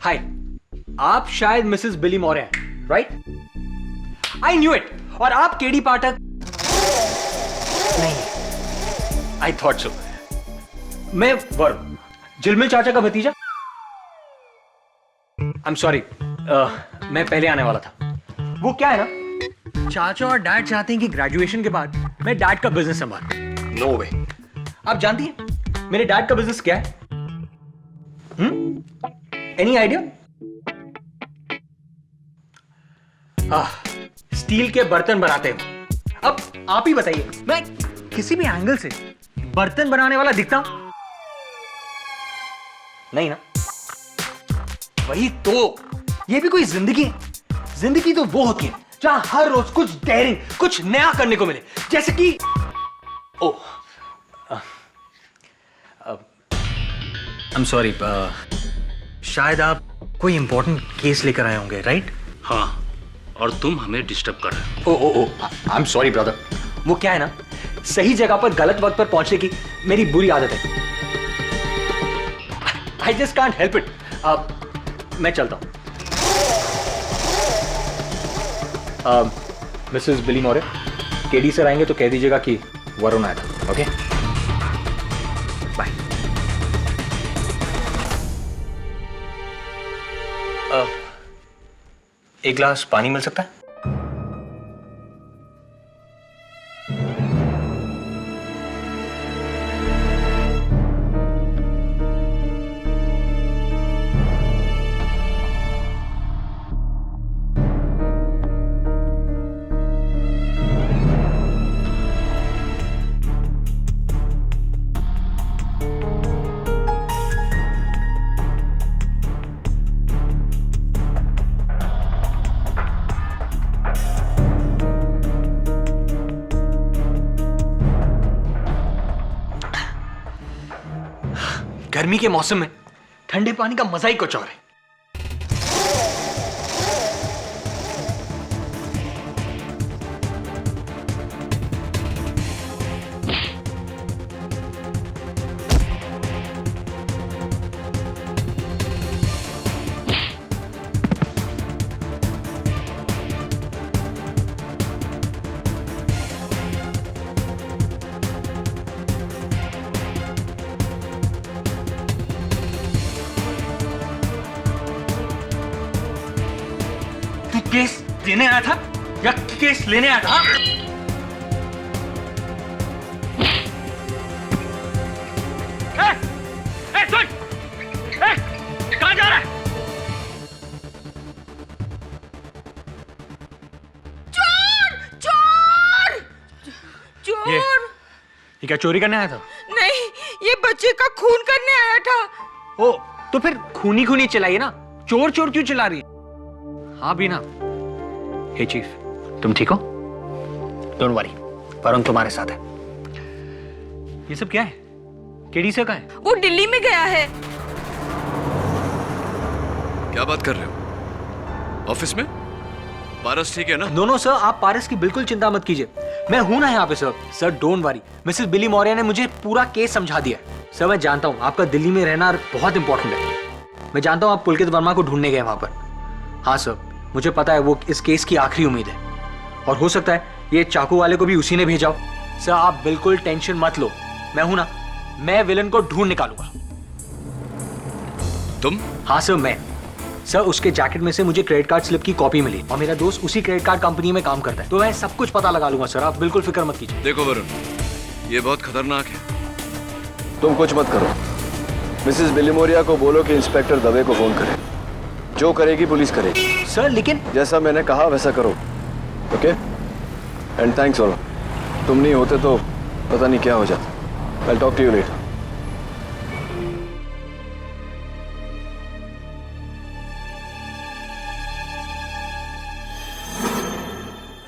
हाय, आप शायद मिसेस बिली मौर्य हैं, राइट? I knew it. और आप केडी पाठक नहीं? I thought so. मैं वरुण, जिलमिल चाचा का भतीजा। आई एम सॉरी, मैं पहले आने वाला था। वो क्या है ना, चाचा और डैड चाहते हैं कि ग्रेजुएशन के बाद मैं डैड का बिजनेस संभालूं। नो वे। आप जानती हैं मेरे डैड का बिजनेस क्या है? Any idea? स्टील के बर्तन बनाते हो। अब आप ही बताइए, मैं किसी भी एंगल से बर्तन बनाने वाला दिखता हूं? नहीं ना? वही तो, ये भी कोई जिंदगी है? जिंदगी तो वो होती है जहां हर रोज कुछ डेयरिंग, कुछ नया करने को मिले। जैसे कि आई एम सॉरी, शायद आप कोई इंपॉर्टेंट केस लेकर आए होंगे, राइट? हाँ, और तुम हमें डिस्टर्ब कर रहे हो। ओ आई एम सॉरी ब्रदर। वो क्या है ना, सही जगह पर गलत वक्त पर पहुंचने की मेरी बुरी आदत है। I just can't help it. मैं चलता हूं। मिसेस बिली मौर्य, केडी सर आएंगे तो कह दीजिएगा कि वरुण आया था। Okay, bye. एक ग्लास पानी मिल सकता है? गर्मी के मौसम में ठंडे पानी का मजा ही कुछ और है। केस देने आया था या केस लेने आया था? सुन! कहां जा रहा है? चोर! चोर! चोर! ये क्या चोरी करने आया था? नहीं, ये बच्चे का खून करने आया था। ओ, तो फिर खूनी खूनी चलाइए ना, चोर चोर क्यों चला रही है? हाँ बीना। हे चीफ, तुम ठीक हो? डोंट वरी, वरुण तुम्हारे साथ है। ये सब क्या है? केडी से कहाँ है? वो दिल्ली में गया है। क्या बात कर रहे हो? ऑफिस में? पारस ठीक है ना? नो सर, आप पारस की बिल्कुल चिंता मत कीजिए, मैं हूं ना यहाँ पे sir. Sir don't worry, Mrs Bilimoria ने मुझे पूरा केस समझा दिया है। सर मैं जानता हूँ आपका दिल्ली में रहना बहुत इंपॉर्टेंट है। मैं जानता हूँ आप पुलकित वर्मा को ढूंढने गए वहां पर। हाँ सर, मुझे पता है वो इस केस की आखिरी उम्मीद है, और हो सकता है ये चाकू वाले को भी उसी ने भेजा हो। सर आप बिल्कुल टेंशन मत लो, मैं हूं ना, मैं विलन को ढूंढ निकालूंगा। तुम? हाँ सर मैं। सर उसके जैकेट में से मुझे क्रेडिट कार्ड स्लिप की कॉपी मिली और मेरा दोस्त उसी क्रेडिट कार्ड कंपनी में काम करता है, तो मैं सब कुछ पता लगा लूंगा सर, आप बिल्कुल फिक्र मत कीजिए। देखो वरुण, ये बहुत खतरनाक है। तुम कुछ मत करो, मिसेस बिली मौर्य को बोलो कि इंस्पेक्टर दवे को फोन करे। जो करेगी पुलिस करेगी। सर लेकिन जैसा मैंने कहा वैसा करो, ओके? एंड थैंक्स वरुण, तुम नहीं होते तो पता नहीं क्या हो जाता। I'll talk to you later.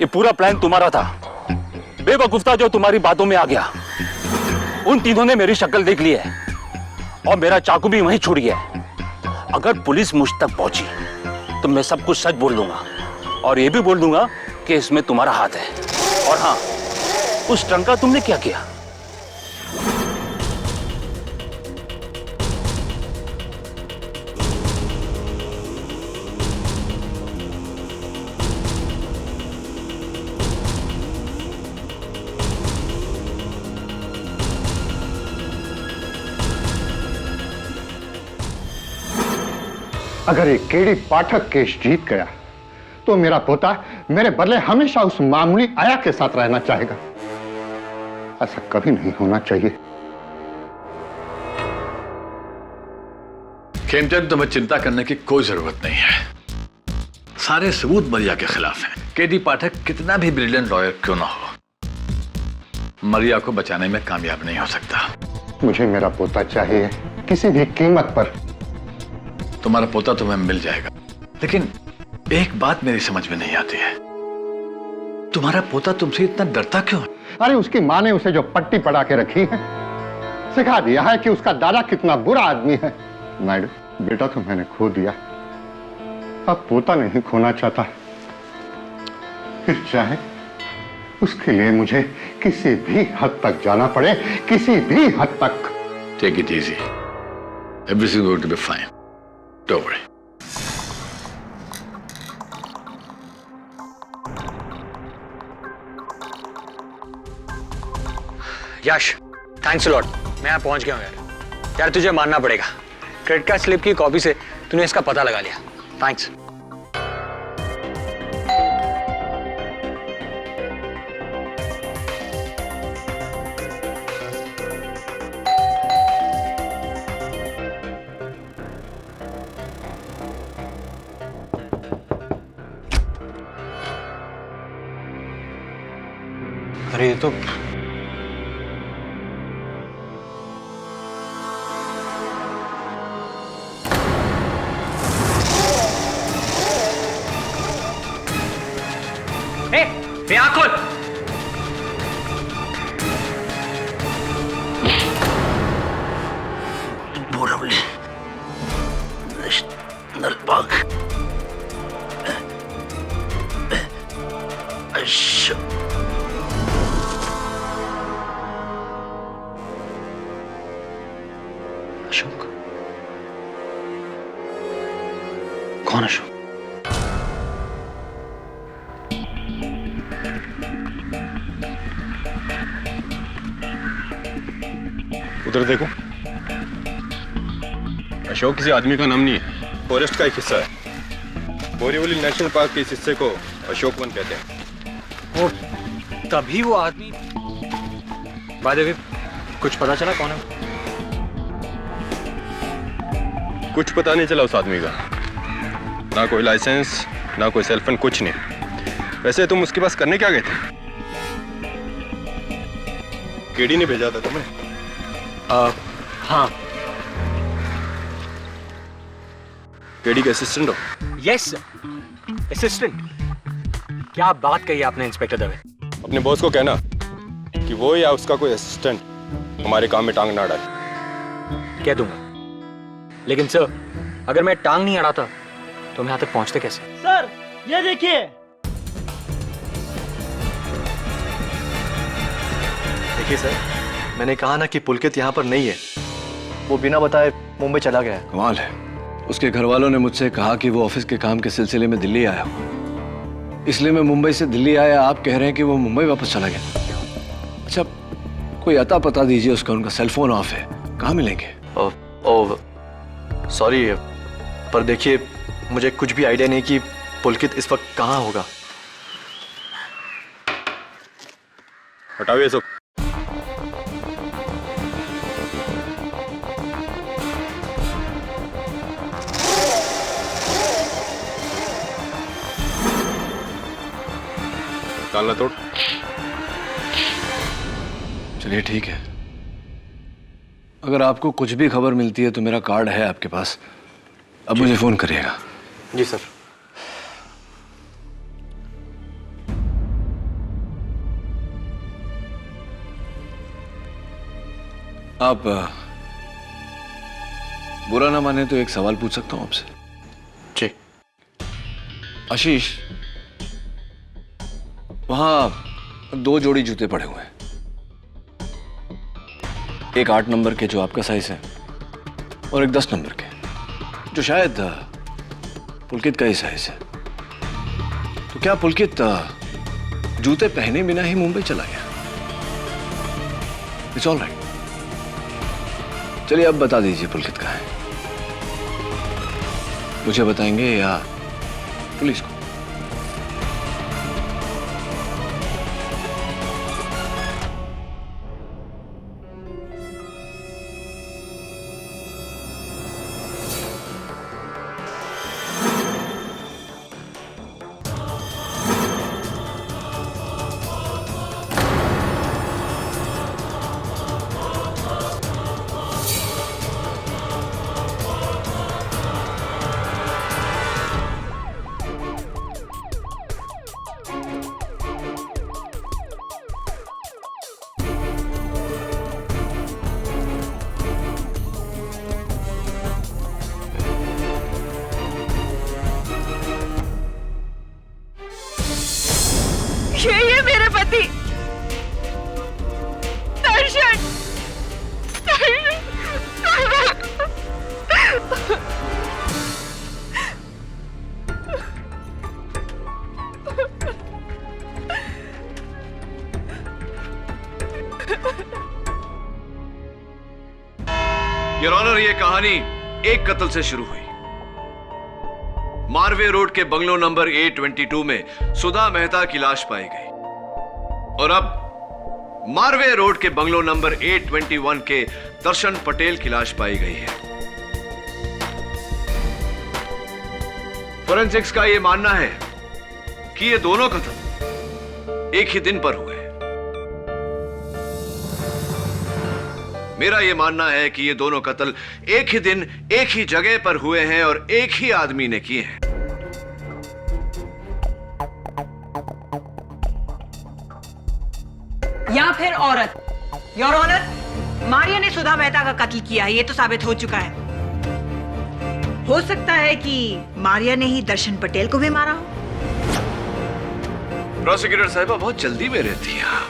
ये पूरा प्लान तुम्हारा था, बेवकूफ था जो तुम्हारी बातों में आ गया। उन तीनों ने मेरी शक्ल देख ली है और मेरा चाकू भी वहीं छूट गया है। अगर पुलिस मुझ तक पहुंची तो मैं सब कुछ सच बोल दूंगा और ये भी बोल दूंगा कि इसमें तुम्हारा हाथ है। और हाँ, उस ट्रंक का तुमने क्या किया? अगर ये केडी पाठक केस जीत गया तो मेरा पोता मेरे बदले हमेशा उस मामूली आया के साथ रहना चाहेगा। ऐसा कभी नहीं होना चाहिए। खेमचंद, तुम्हें चिंता करने की कोई जरूरत नहीं है। सारे सबूत मरिया के खिलाफ हैं। केडी पाठक कितना भी ब्रिलियंट लॉयर क्यों ना हो, मरिया को बचाने में कामयाब नहीं हो सकता। मुझे मेरा पोता चाहिए, किसी भी कीमत पर। तुम्हारा पोता तुम्हें मिल जाएगा, लेकिन एक बात मेरी समझ में नहीं आती है, तुम्हारा पोता तुमसे इतना डरता क्यों? अरे उसकी माँ ने उसे जो पट्टी पड़ा के रखी है, सिखा दिया है कि उसका दादा कितना बुरा आदमी है। नायडू, बेटा तो मैंने खो दिया, अब पोता नहीं खोना चाहता। फिर चाहे उसके लिए मुझे किसी भी हद तक जाना पड़े, किसी भी हद तक। Take it easy, everything going to be fine, don't worry. Yash, thanks a lot, मैं यहाँ पहुंच गया हूँ यार। यार तुझे मानना पड़ेगा, क्रेडिट कार्ड स्लिप की कॉपी से तूने इसका पता लगा लिया। थैंक्स। अरे ये तो आँख खोल। अशोक? कौन अशोक? उधर देखो। अशोक किसी आदमी का नाम नहीं है, फॉरेस्ट का एक हिस्सा है। बोरीवली नेशनल पार्क के इस हिस्से को अशोक वन कहते हैं। वो तभी वो आदमी। बाय द वे, कुछ पता चला कौन है? कुछ पता नहीं चला उस आदमी का, ना कोई लाइसेंस, ना कोई सेल फोन, कुछ नहीं। वैसे तुम उसके पास करने क्या गए थे? केडी ने भेजा था तुम्हें? हाँ। केडी के असिस्टेंट हो? Yes, assistant. क्या बात कही आपने इंस्पेक्टर दवे? अपने बॉस को कहना कि वो या उसका कोई असिस्टेंट हमारे काम में टांग ना डाले। कह दूंगा, लेकिन सर, अगर मैं टांग नहीं अड़ाता तो मैं यहाँ तक पहुंचते कैसे? सर, ये देखिए। देखिए सर, मैंने कहा ना कि पुलकित यहाँ पर नहीं है। वो बिना बताए मुंबई चला गया है। कमाल है, उसके घर वालों ने मुझसे कहा कि वो ऑफिस के काम के सिलसिले में दिल्ली आया हो, इसलिए मैं मुंबई से दिल्ली आया। आप कह रहे हैं कि वो मुंबई वापस चला गया। अच्छा, कोई अता पता दीजिए उसका। उनका सेल फोन ऑफ है, कहाँ मिलेंगे? सॉरी, पर देखिए, मुझे कुछ भी आइडिया नहीं कि पुलकित इस वक्त कहाँ होगा। हटाओ ये सब। ताला तोड़। चलिए ठीक है, अगर आपको कुछ भी खबर मिलती है तो मेरा कार्ड है आपके पास, अब मुझे फोन करिएगा। जी सर। आप बुरा ना माने तो एक सवाल पूछ सकता हूं आपसे? जी। आशीष, वहां 2 जोड़ी जूते पड़े हुए हैं, एक 8 नंबर के जो आपका साइज है और एक 10 नंबर के जो शायद पुलकित का ही साइज है। तो क्या पुलकित जूते पहने बिना ही मुंबई चला गया? It's all right. चलिए अब बता दीजिए पुलकित कहाँ है, मुझे बताएंगे या पुलिस को? ये मेरे पति दर्शन। योर ऑनर, ये कहानी एक कत्ल से शुरू हुई। मारवे रोड के बंगलो नंबर A22 में सुधा मेहता की लाश पाई गई और अब मारवे रोड के बंगलो नंबर A21 के दर्शन पटेल की लाश पाई गई है। फोरेंसिक्स का यह मानना है कि ये दोनों कत्ल एक ही दिन पर हुए। मेरा यह मानना है कि ये दोनों कत्ल एक ही दिन एक ही जगह पर हुए हैं और एक ही आदमी ने किए हैं। या फिर औरत। योर ऑनर, मारिया ने सुधा मेहता का कत्ल किया है, ये तो साबित हो चुका है। हो सकता है कि मारिया ने ही दर्शन पटेल को भी मारा हो। प्रोसिक्यूटर साहिबा, बहुत जल्दी में रहती हैं आप,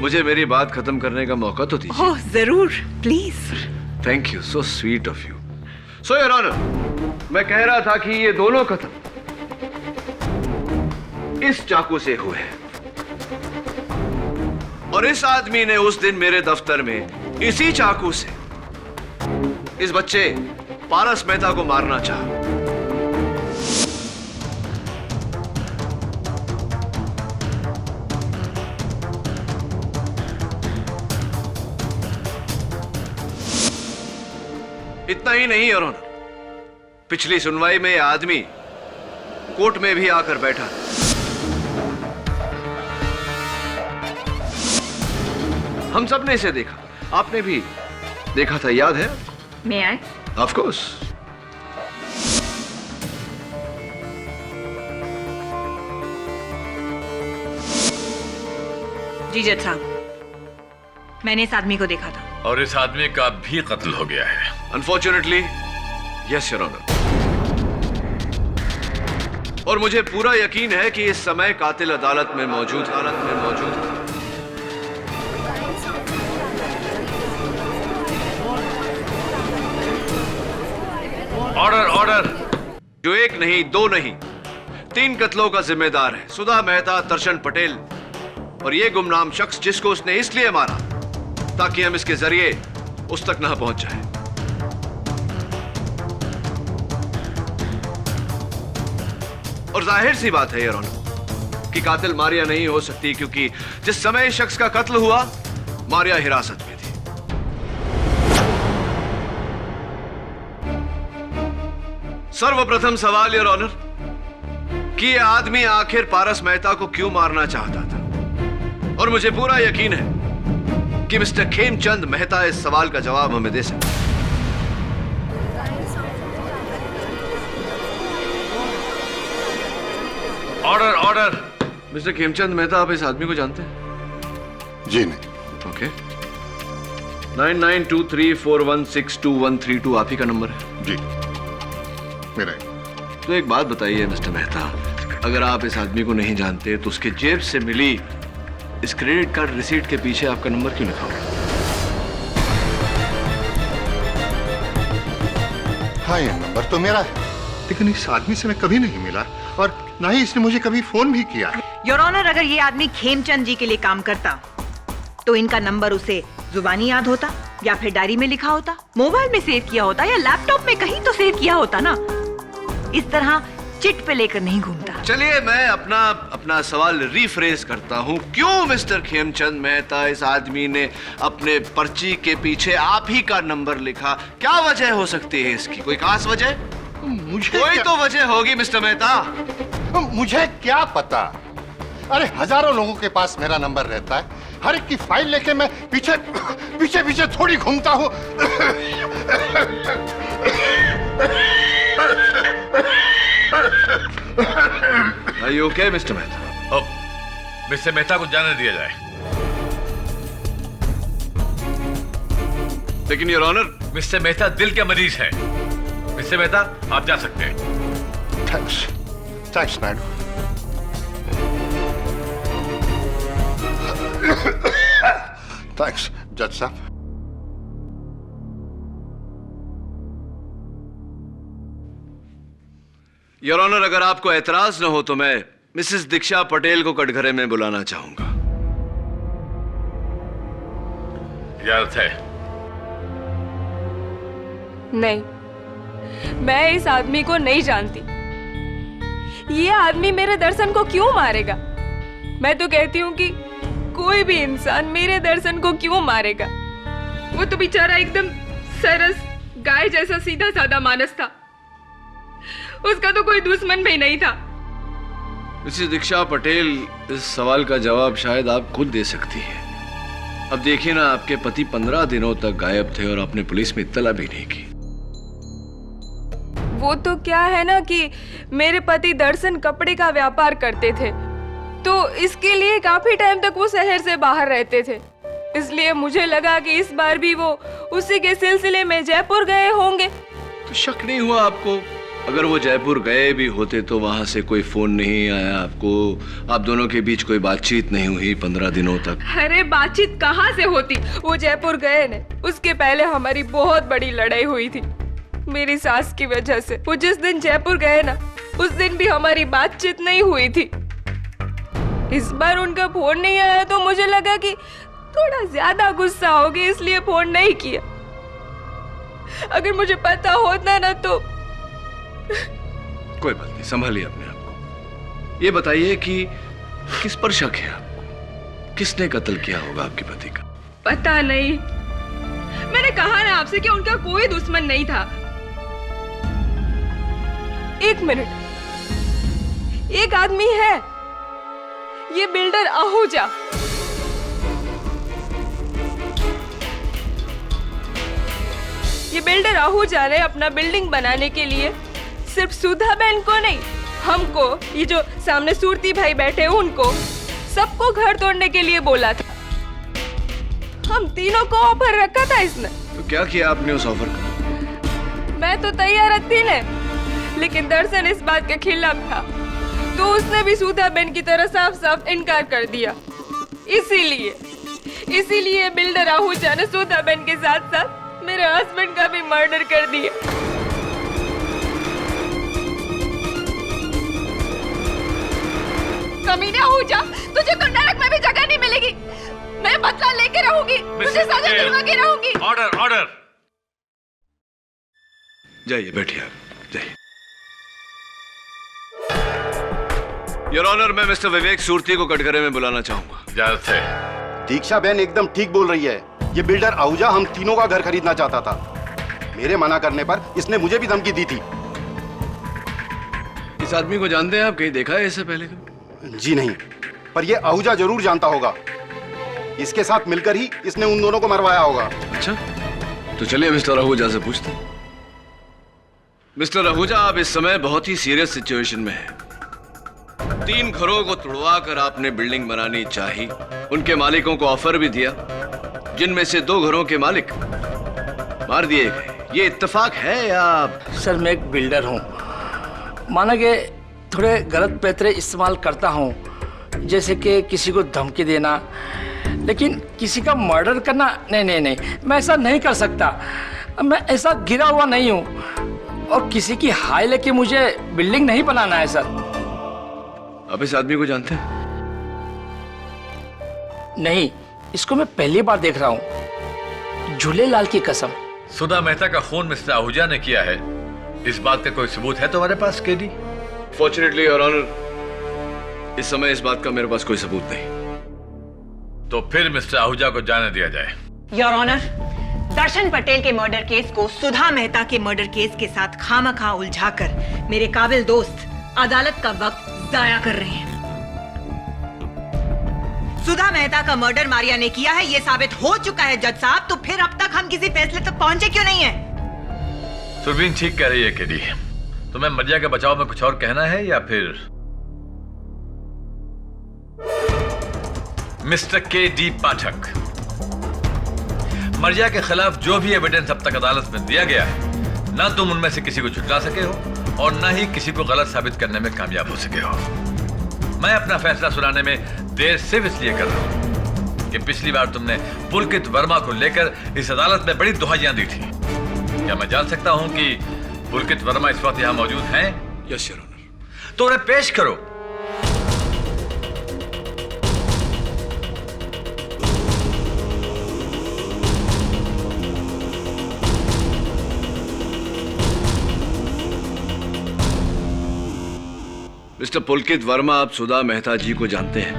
मुझे मेरी बात खत्म करने का मौका तो दीजिए। ओह जरूर, please. Thank you, so sweet of you. So your honour, मैं कह रहा था कि ये दोनों कत्ल इस चाकू से हुए हैं और इस आदमी ने उस दिन मेरे दफ्तर में इसी चाकू से इस बच्चे पारस मेहता को मारना चाहा। इतना ही नहीं योर ऑनर, पिछली सुनवाई में यह आदमी कोर्ट में भी आकर बैठा। हम सब ने इसे देखा, आपने भी देखा था, याद है? मैं आए? Of course. जी जज साहब, मैंने इस आदमी को देखा था। और इस आदमी का भी कत्ल हो गया है। Unfortunately yes your honour. और मुझे पूरा यकीन है कि इस समय कातिल अदालत में मौजूद है। Order order. जो एक नहीं, दो नहीं, 3 कत्लों का जिम्मेदार है सुधा मेहता, दर्शन पटेल और ये गुमनाम शख्स जिसको उसने इसलिए मारा ताकि हम इसके जरिए उस तक ना पहुंच जाए। और जाहिर सी बात है योर ऑनर कि कातिल मारिया नहीं हो सकती, क्योंकि जिस समय इस शख्स का कत्ल हुआ मारिया हिरासत में थी। सर्वप्रथम सवाल योर ऑनर कि यह आदमी आखिर पारस मेहता को क्यों मारना चाहता था, और मुझे पूरा यकीन है कि मिस्टर खेमचंद मेहता इस सवाल का जवाब हमें दे सकते। Order order. Mister Khemchand Mehta, आप इस आदमी को जानते हैं? जी नहीं। ओके। 9923416232 आप ही का नंबर है? जी मेरा। तो एक बात बताइए मिस्टर मेहता, अगर आप इस आदमी को नहीं जानते तो उसके जेब से मिली इस क्रेडिट कार्ड रिसीट के पीछे आपका नंबर क्यों लिखा हुआ? हाँ, ये नंबर तो मेरा है, लेकिन इस आदमी से मैं कभी नहीं मिला और ना ही इसने मुझे कभी फोन भी किया। योर ऑनर, अगर ये आदमी खेमचंद जी के लिए काम करता तो इनका नंबर उसे जुबानी याद होता या फिर डायरी में लिखा होता, मोबाइल में सेव किया होता या लैपटॉप में कहीं तो सेव किया होता ना। इस तरह चिट पे लेकर नहीं घूमता। चलिए मैं अपना सवाल रीफ्रेज करता हूँ। क्यों मिस्टर खेमचंद मेहता, इस आदमी ने अपने पर्ची के पीछे आप ही का नंबर लिखा? क्या वजह हो सकती है इसकी? कोई खास वजह? मुझे कोई तो वजह होगी मिस्टर मेहता। मुझे क्या पता? अरे हजारों लोगों के पास मेरा नंबर रहता है, हर एक की फाइल लेके मैं पीछे पीछे पीछे थोड़ी घूमता हूँ। Are you okay, mister Mehta? Mister Mehta को जाने दिया जाए। लेकिन योर ऑनर, मिस्टर मेहता दिल के मरीज हैं। मिस्टर मेहता, आप जा सकते हैं। थैंक्स नायडू। थैंक्स जज साहब। योर ऑनर, अगर आपको एतराज न हो तो मैं मिसेस दीक्षा पटेल को कटघरे में बुलाना चाहूंगा। इजाजत है? नहीं, मैं इस आदमी को नहीं जानती। ये आदमी मेरे दर्शन को क्यों मारेगा? मैं तो कहती हूँ कि कोई भी इंसान मेरे दर्शन को क्यों मारेगा? वो तो बेचारा एकदम सरस गाय जैसा सीधा साधा मानस था, उसका तो कोई दुश्मन भी नहीं था। मिसेस दीक्षा पटेल, इस सवाल का जवाब शायद आप खुद दे सकती हैं। अब देखिए ना, आपके पति 15 दिनों तक गायब थे और आपने पुलिस में इत्तला भी नहीं की। वो तो क्या है ना कि मेरे पति दर्शन कपड़े का व्यापार करते थे, तो इसके लिए काफी टाइम तक वो शहर से बाहर रहते थे। इसलिए मुझे लगा कि इस बार भी वो उसी के सिलसिले में जयपुर गए होंगे। तो शक नहीं हुआ आपको अगर वो जयपुर गए भी होते तो वहां से कोई फोन नहीं आया आपको? आप दोनों के बीच कोई बातचीत नहीं हुई 15 दिनों तक? अरे बातचीत कहाँ से होती, वो जयपुर गए ने उसके पहले हमारी बहुत बड़ी लड़ाई हुई थी मेरी सास की वजह से। वो जिस दिन जयपुर गए ना उस दिन भी हमारी बातचीत नहीं हुई थी। इस बार उनका फोन नहीं आया तो मुझे लगा कि थोड़ा ज्यादा गुस्सा हो गया, इसलिए फोन नहीं किया। अगर मुझे पता होता ना तो। कोई बात नहीं, संभालिए अपने आप को। ये बताइए कि किस पर शक है आपको? किसने कत्ल किया होगा आपके पति का? पता नहीं, मैंने कहा ना आपसे कि उनका कोई दुश्मन नहीं था। एक मिनट, एक आदमी है, ये बिल्डर आहूजा। ये बिल्डर आहूजा ने अपना बिल्डिंग बनाने के लिए सिर्फ सुधा बहन को नहीं, हमको, ये जो सामने सूरती भाई बैठे उनको, सबको घर तोड़ने के लिए बोला था। हम तीनों को ऑफर रखा था इसने। तो क्या किया आपने उस ऑफर का? मैं तो तैयार थी ने, लेकिन दर्शन इस बात के खिलाफ था, तो उसने भी सुधा बहन की तरह साफ साफ इनकार कर दिया। इसीलिए बिल्डर आहूजा ने सुधा बहन के साथ साथ मेरे हस्बैंड का भी मर्डर कर दिया। कमीने आहूजा, तुझे तो नरक में भी जगह नहीं मिलेगी। मैं बदला लेके रहूंगी, तुझे सजा दिलवा के रहूंगी। Order, order. जाइए, बैठिए आप, जाइए। योर ऑनर, मैं मिस्टर विवेक सूरती को कटघरे में बुलाना चाहूंगा। इजाजत है। दीक्षा बहन एकदम ठीक बोल रही है। ये बिल्डर आहूजा हम तीनों का घर खरीदना चाहता था। मेरे मना करने पर इसने मुझे भी धमकी दी थी। इस आदमी को जानते हैं आप? कहीं देखा है इससे पहले? जी नहीं, पर ये आहूजा जरूर जानता होगा। इसके साथ मिलकर ही इसने उन दोनों को मरवाया होगा। अच्छा, तो चलिए मिस्टर आहूजा से पूछते हैं। मिस्टर आहूजा, आप इस समय बहुत ही सीरियस सिचुएशन में हैं। 3 घरों को तुड़वा कर आपने बिल्डिंग बनानी चाही, उनके मालिकों को ऑफर भी दिया, जिनमें से 2 घरों के मालिक मार दिए गए। ये इत्तेफाक है या? सर, मैं एक बिल्डर हूँ, माना कि थोड़े गलत पैतरे इस्तेमाल करता हूँ, जैसे कि किसी को धमकी देना, लेकिन किसी का मर्डर करना नहीं, मैं ऐसा नहीं कर सकता। मैं ऐसा गिरा हुआ नहीं हूँ, और किसी की हाय लेके मुझे बिल्डिंग नहीं बनाना है सर। आप इस आदमी को जानते हैं? नहीं, इसको मैं पहली बार देख रहा हूँ, झूलेलाल की कसम। सुधा मेहता का खून मिस्टर आहूजा ने किया है, इस बात का कोई सबूत है तुम्हारे पास केडी? फॉर्चुनेटली योर ऑनर, इस समय इस बात का मेरे पास कोई सबूत नहीं। तो फिर मिस्टर आहूजा को जाने दिया जाए। योर ऑनर, दर्शन पटेल के मर्डर केस को सुधा मेहता के मर्डर केस के साथ खामखा उलझाकर मेरे काबिल दोस्त अदालत का वक्त जाया कर रहे हैं। सुधा मेहता का मर्डर मारिया ने किया है, यह साबित हो चुका है जज साहब। तो फिर अब तक हम किसी फैसले तक पहुंचे क्यों नहीं है? सुरवीन ठीक कह रही है केडी। तुम्हें मरिया के बचाव में कुछ और कहना है या फिर? Mister KD. पाठक, मरिया के खिलाफ जो भी एविडेंस अब तक अदालत में दिया गया है, ना तुम उनमें से किसी को झुठला सके हो और ना ही किसी को गलत साबित करने में कामयाब हो सके हो। मैं अपना फैसला सुनाने में देर सिर्फ इसलिए कर रहा हूं कि पिछली बार तुमने पुलकित वर्मा को लेकर इस अदालत में बड़ी दुहाइयां दी थी। क्या मैं जान सकता हूं कि पुलकित वर्मा इस वक्त यहां मौजूद हैं? Yes your honour. तो उन्हें पेश करो। मिस्टर पुलकित वर्मा, आप सुधा मेहता जी को जानते हैं?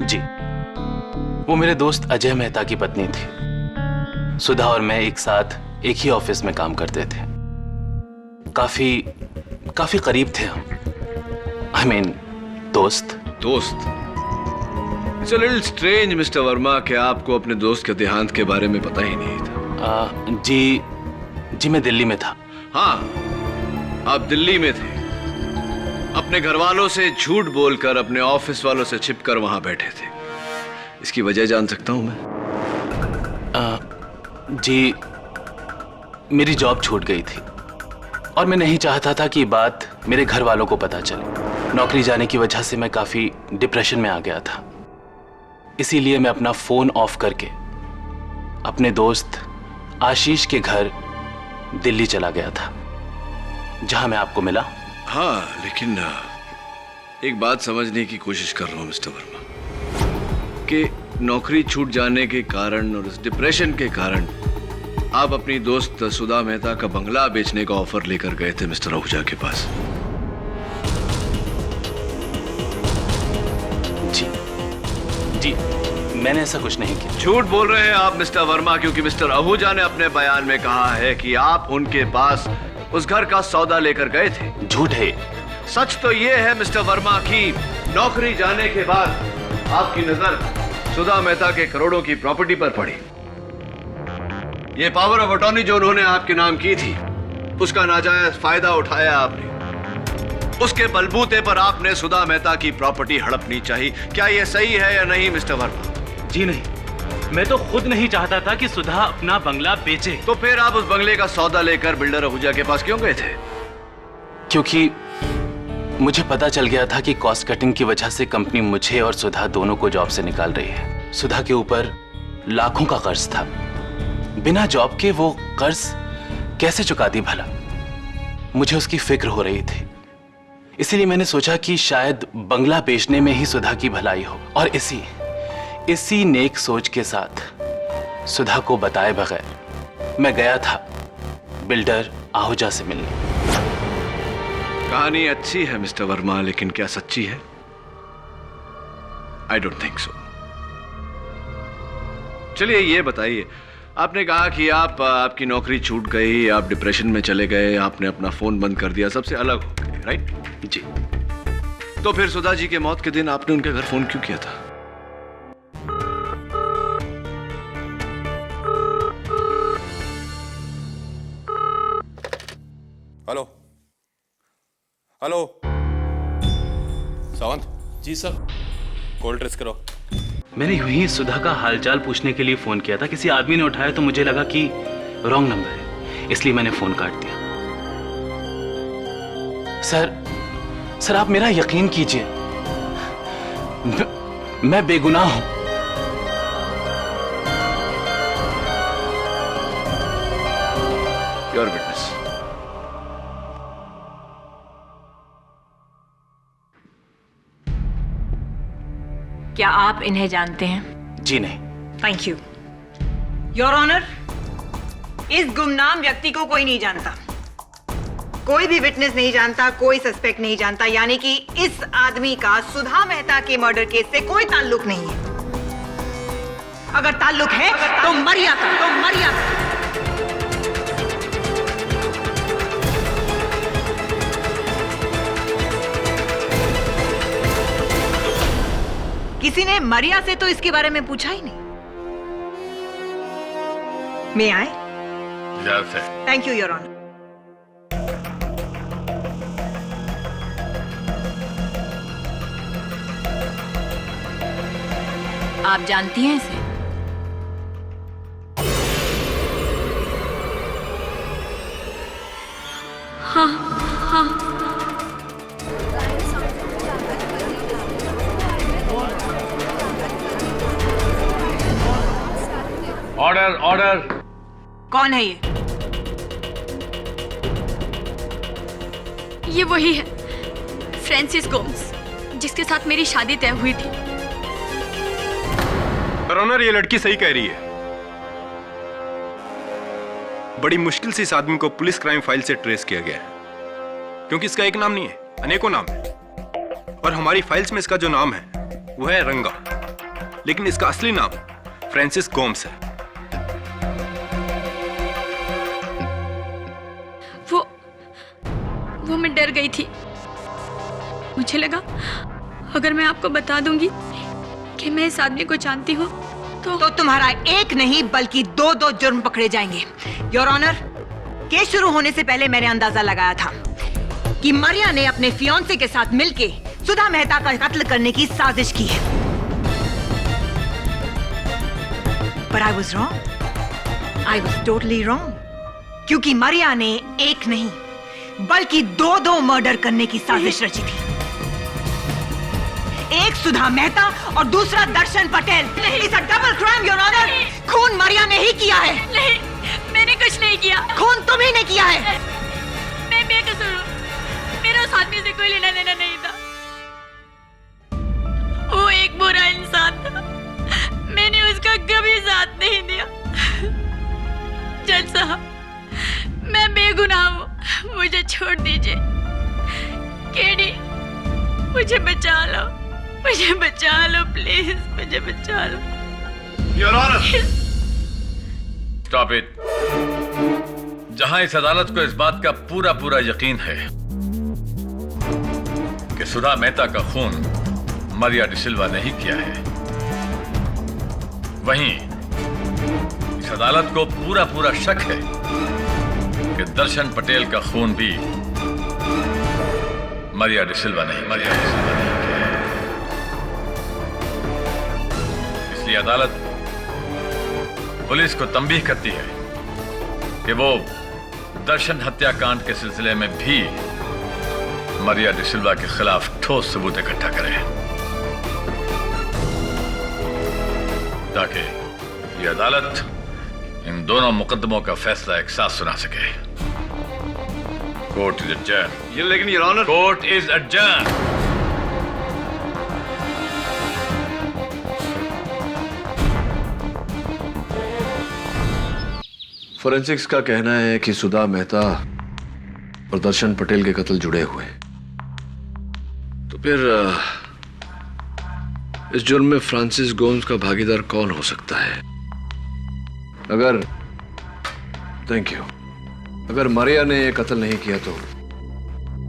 जी, वो मेरे दोस्त अजय मेहता की पत्नी थी। सुधा और मैं एक साथ एक ही ऑफिस में काम करते थे। काफी करीब थे हम। I mean, दोस्त। It's a little strange, mister Verma, कि आपको अपने दोस्त के देहांत के बारे में पता ही नहीं था। जी मैं दिल्ली में था। हाँ, आप दिल्ली में थे। अपने घर वालों से झूठ बोलकर अपने ऑफिस वालों से छिपकर वहां बैठे थे। इसकी वजह जान सकता हूं मैं? जी, मेरी जॉब छूट गई थी और मैं नहीं चाहता था कि बात मेरे घर वालों को पता चले। नौकरी जाने की वजह से मैं काफी डिप्रेशन में आ गया था, इसीलिए मैं अपना फोन ऑफ करके अपने दोस्त आशीष के घर दिल्ली चला गया था, जहां मैं आपको मिला। हाँ, लेकिन एक बात समझने की कोशिश कर रहा हूं मिस्टर वर्मा, कि नौकरी छूट जाने के कारण और इस डिप्रेशन के कारण आप अपनी दोस्त सुधा मेहता का बंगला बेचने का ऑफर लेकर गए थे मिस्टर आहूजा के पास। जी, मैंने ऐसा कुछ नहीं किया। झूठ बोल रहे हैं आप मिस्टर वर्मा, क्योंकि मिस्टर आहूजा ने अपने बयान में कहा है कि आप उनके पास उस घर का सौदा लेकर गए थे। झूठ है। सच तो ये है मिस्टर वर्मा कि नौकरी जाने के बाद आपकी नजर सुधा मेहता के करोड़ों की प्रॉपर्टी पर पड़ी। ये पावर ऑफ अटॉर्नी जो उन्होंने आपके नाम की थी, उसका नाजायज फायदा उठाया आपने। उसके बलबूते पर आपने सुधा मेहता की प्रॉपर्टी हड़पनी चाहिए। क्या यह सही है या नहीं मिस्टर वर्मा? जी नहीं, मैं तो खुद नहीं चाहता था कि सुधा अपना बंगला बेचे। तो फिर आप उस बंगले का सौदा लेकर बिल्डर आहूजा के पास क्यों गए थे? क्योंकि मुझे पता चल गया था कि कॉस्ट कटिंग की वजह से कंपनी मुझे और सुधा दोनों को जॉब से निकाल रही है। सुधा के ऊपर लाखों का कर्ज था, बिना जॉब के वो कर्ज कैसे चुका दी भला? मुझे उसकी फिक्र हो रही थी, इसीलिए मैंने सोचा कि शायद बंगला बेचने में ही सुधा की भलाई हो, और इसी नेक सोच के साथ सुधा को बताए बगैर मैं गया था बिल्डर आहूजा से मिलने। कहानी अच्छी है मिस्टर वर्मा, लेकिन क्या सच्ची है? I don't think so. चलिए ये बताइए, आपने कहा कि आपकी नौकरी छूट गई, आप डिप्रेशन में चले गए, आपने अपना फोन बंद कर दिया, सबसे अलग हो गए, राइट? जी। तो फिर सुधा जी के मौत के दिन आपने उनके घर फोन क्यों किया था? हेलो हेलो, सावंत जी सर। कॉल ट्रेस करो। मैंने यूं ही सुधा का हालचाल पूछने के लिए फोन किया था, किसी आदमी ने उठाया तो मुझे लगा कि रॉन्ग नंबर है, इसलिए मैंने फोन काट दिया। सर आप मेरा यकीन कीजिए, मैं बेगुनाह हूं। Your witness. क्या आप इन्हें जानते हैं? जी नहीं। Thank you your honour. इस गुमनाम व्यक्ति को कोई नहीं जानता, कोई भी विटनेस नहीं जानता, कोई सस्पेक्ट नहीं जानता, यानी कि इस आदमी का सुधा मेहता के मर्डर केस से कोई ताल्लुक नहीं है। अगर ताल्लुक है तो मरिया का। किसी ने मरिया से तो इसके बारे में पूछा ही नहीं। मैं आए? Thank you your honour. आप जानती हैं इसे? हाँ। ऑर्डर। कौन है ये? ये वही है, फ्रांसिस गोम्स, जिसके साथ मेरी शादी तय हुई थी। ऑनर, ये लड़की सही कह रही है। बड़ी मुश्किल से इस आदमी को पुलिस क्राइम फाइल से ट्रेस किया गया है, क्योंकि इसका एक नाम नहीं है, अनेकों नाम है। और हमारी फाइल्स में इसका जो नाम है वो है रंगा, लेकिन इसका असली नाम फ्रांसिस गोम्स है। वो मैं डर गई थी। मुझे लगा अगर मैं आपको बता दूंगी कि मैं इस आदमी को जानती हूँ तो तुम्हारा एक नहीं बल्कि दो जुर्म पकड़े जाएंगे। योर ऑनर, केस शुरू होने से पहले मैंने अंदाजा लगाया था कि मरिया ने अपने फियांसे के साथ मिलके सुधा मेहता का कत्ल करने की साजिश की है। But I was wrong. I was totally wrong. क्योंकि मरिया ने एक नहीं बल्कि दो दो मर्डर करने की साजिश रची थी। एक सुधा मेहता और दूसरा Darshan Patel. It's a double crime your honour. खून मारिया ने ही किया है। नहीं, मैंने कुछ नहीं किया। खून तुम ही ने किया है। मैं बेकसूर हूँ। मेरा उस आदमी से कोई लेना देना नहीं था। वो एक बुरा इंसान था। मैंने उसका कभी साथ नहीं दिया। जज साहब, मैं बेगुनाह हूँ, मुझे छोड़ दीजिए। केडी, मुझे बचा लो, मुझे बचा लो प्लीज, मुझे बचा लो। Your honour, stop it. जहां इस अदालत को इस बात का पूरा पूरा यकीन है कि सुधा मेहता का खून मारिया डिसिल्वा ने ही किया है, वहीं इस अदालत को पूरा पूरा शक है कि दर्शन पटेल का खून भी मारिया डिसिल्वा ने किया है। इसलिए अदालत पुलिस को तंबीह करती है कि वो दर्शन हत्याकांड के सिलसिले में भी मारिया डिसिल्वा के खिलाफ ठोस सबूत इकट्ठा करे, ताकि ये अदालत इन दोनों मुकदमों का फैसला एक साथ सुना सके। Court is adjourn. ये लेकिन your honour, court is adjourn. Forensics का कहना है कि सुधा मेहता और दर्शन पटेल के कत्ल जुड़े हुए हैं। तो फिर इस जुर्म में फ्रांसिस गोम्स का भागीदार कौन हो सकता है? अगर थैंक यू अगर मारिया ने ये कत्ल नहीं किया तो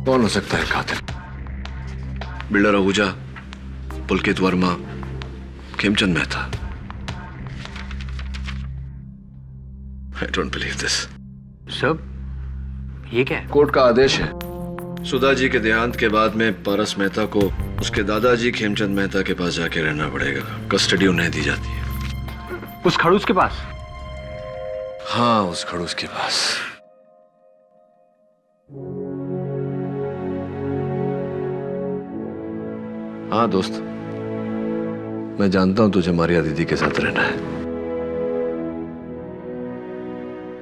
कौन हो सकता है कातिल? Builder Ahuja, Pulkit Verma, Khemchand Mehta. I don't believe this. सब ये क्या है? कोर्ट का आदेश है, सुधा जी के देहांत के बाद में पारस मेहता को उसके दादाजी खेमचंद मेहता के पास जाके रहना पड़ेगा। कस्टडी उन्हें दी जाती है। उस खड़ूस के पास? हाँ, उस खड़ूस के पास। हाँ दोस्त, मैं जानता हूं तुझे मारिया दीदी के साथ रहना है।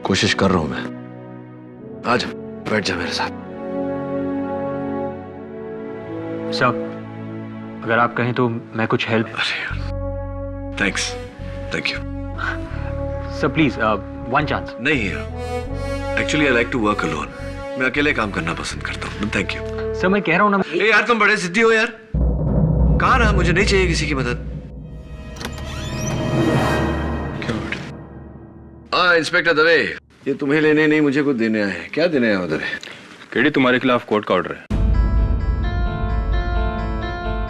कोशिश कर रहा हूं मैं। आज बैठ जा मेरे साथ। सब अगर आप कहें तो मैं कुछ help. Thanks, thank you. Sir please one chance. नहीं actually I like to work alone. मैं अकेले काम करना पसंद करता हूँ। Thank you. सर मैं कह रहा हूँ ना। ए यार, तुम बड़े जिद्दी हो यार। कहाँ रहा? मुझे नहीं चाहिए किसी की मदद। हाँ इंस्पेक्टर दवे, ये तुम्हें लेने नहीं मुझे कुछ देने आए हैं। क्या देने आए हो दवे? केडी, तुम्हारे खिलाफ कोर्ट का ऑर्डर है।